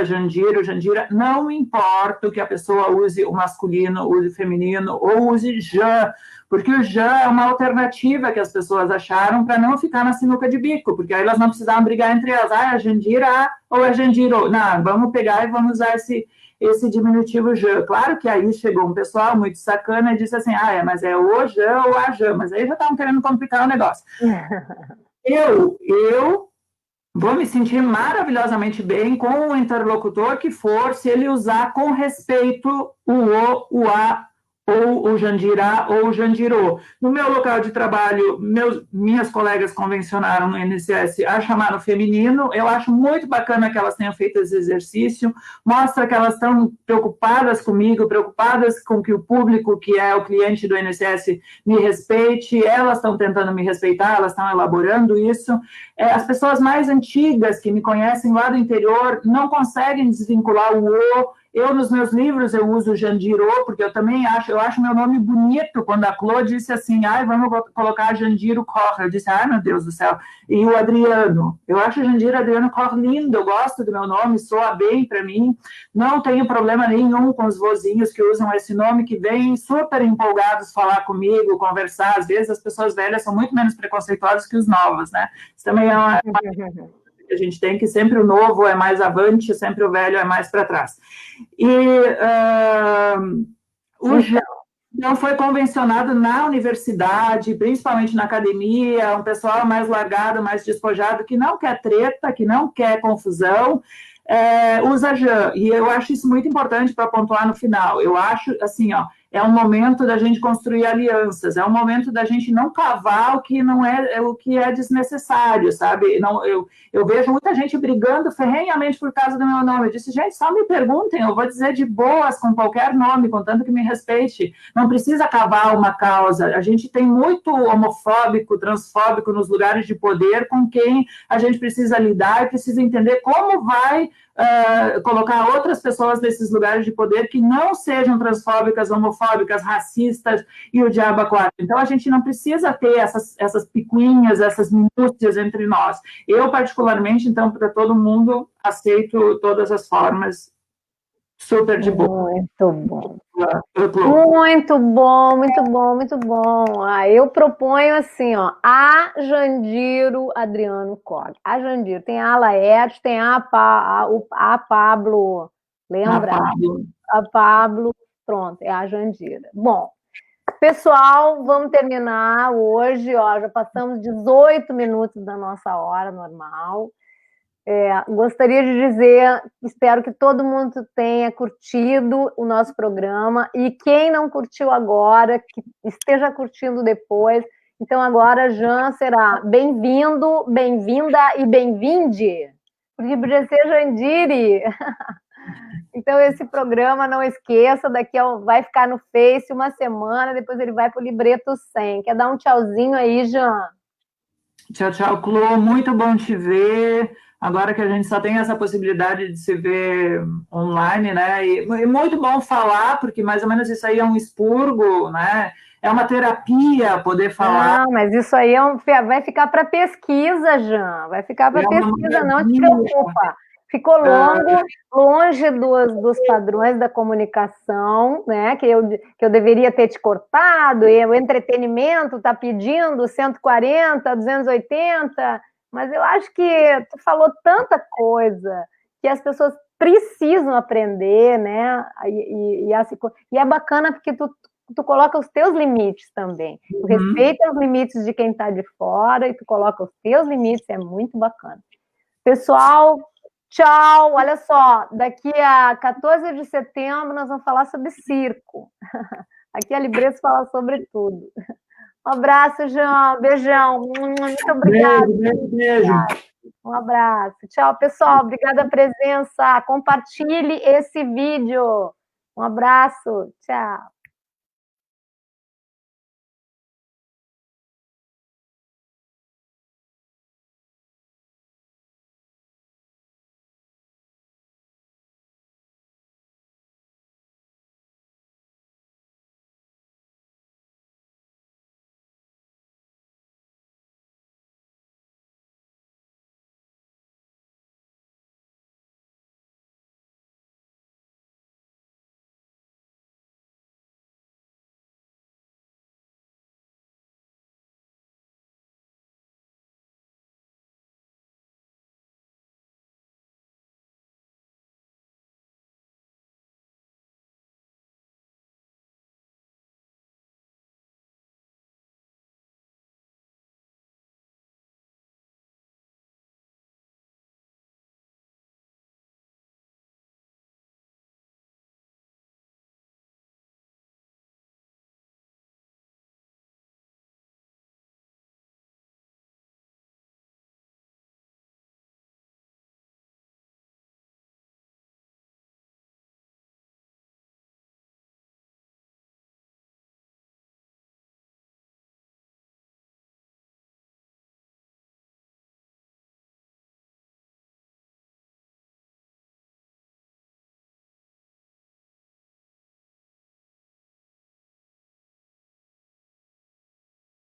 Jandiro, Jandira, não me importa que a pessoa use o masculino, use o feminino, ou use Jan, porque o Jan é uma alternativa que as pessoas acharam para não ficar na sinuca de bico, porque aí elas não precisavam brigar entre elas, é a Jandira ou é Jandiro. Não, vamos pegar e vamos usar esse diminutivo Jan. Claro que aí chegou um pessoal muito sacana e disse assim, mas é o Jan ou a Jan, mas aí já estavam querendo complicar o negócio. Eu vou me sentir maravilhosamente bem com o interlocutor que for, se ele usar com respeito o a, ou o Jandirá, ou o Jandirô. No meu local de trabalho, minhas colegas convencionaram no INSS a chamar no feminino. Eu acho muito bacana que elas tenham feito esse exercício, mostra que elas estão preocupadas comigo, preocupadas com que o público, que é o cliente do INSS, me respeite, elas estão tentando me respeitar, elas estão elaborando isso. As pessoas mais antigas que me conhecem lá do interior não conseguem desvincular o O. Eu, nos meus livros, eu uso Jandiro, porque eu também acho meu nome bonito, quando a Clô disse assim, vamos colocar Jandiro Corr, eu disse, meu Deus do céu, e o Adriano, eu acho Jandiro Adriano Corr lindo, eu gosto do meu nome, soa bem para mim, não tenho problema nenhum com os vozinhos que usam esse nome, que vêm super empolgados falar comigo, conversar, às vezes as pessoas velhas são muito menos preconceituosas que os novos, né, isso também é uma... A gente tem que sempre o novo é mais avante, sempre o velho é mais para trás. E o Então, foi convencionado na universidade, principalmente na academia, um pessoal mais largado, mais despojado, que não quer treta, que não quer confusão, usa Jan. E eu acho isso muito importante para pontuar no final. Eu acho, assim, é um momento da gente construir alianças, é um momento da gente não cavar o que não o que é desnecessário, sabe? Não, eu vejo muita gente brigando ferrenhamente por causa do meu nome. Eu disse, gente, só me perguntem, eu vou dizer de boas com qualquer nome, contanto que me respeite. Não precisa cavar uma causa. A gente tem muito homofóbico, transfóbico nos lugares de poder com quem a gente precisa lidar e precisa entender como vai colocar outras pessoas nesses lugares de poder que não sejam transfóbicas, homofóbicas, racistas e o diabo a quatro. Então, a gente não precisa ter essas picuinhas, essas minúcias entre nós. Eu, particularmente, então, para todo mundo, aceito todas as formas super de boa. Muito bom. Muito bom, muito bom, muito bom. Eu proponho assim, a Jandiro Adriano Corr. A Jandiro, tem a Laerte, tem a Pablo, lembra? A Pablo, pronto, é a Jandira. Bom, Pessoal, vamos terminar hoje, ó, já passamos 18 minutos da nossa hora normal. Gostaria de dizer, espero que todo mundo tenha curtido o nosso programa, e quem não curtiu agora, que esteja curtindo depois. Então agora, Jean, será bem-vindo, bem-vinda e bem-vinde, porque podia ser Jandiri. Então esse programa, não esqueça, vai ficar no Face uma semana, depois ele vai para o Libreto 100. Quer dar um tchauzinho aí, Jean? Tchau, tchau, Clô. Muito bom te ver. Agora que a gente só tem essa possibilidade de se ver online, né? E muito bom falar, porque mais ou menos isso aí é um expurgo, né? É uma terapia poder falar. Não, mas isso aí vai ficar para pesquisa, Jean. Vai ficar para pesquisa, não te maravilha. preocupa. Ficou longe dos padrões da comunicação, né? Que eu deveria ter te cortado, e o entretenimento está pedindo 140, 280, mas eu acho que tu falou tanta coisa que as pessoas precisam aprender, né? E é bacana porque tu coloca os teus limites também. Tu respeita os limites de quem está de fora e tu coloca os teus limites, é muito bacana. Pessoal, tchau! Olha só, daqui a 14 de setembro nós vamos falar sobre circo. Aqui a Libreto fala sobre tudo. Um abraço, João. Beijão. Muito obrigada. Beijo. Um abraço. Tchau, pessoal. Obrigada a presença. Compartilhe esse vídeo. Um abraço. Tchau.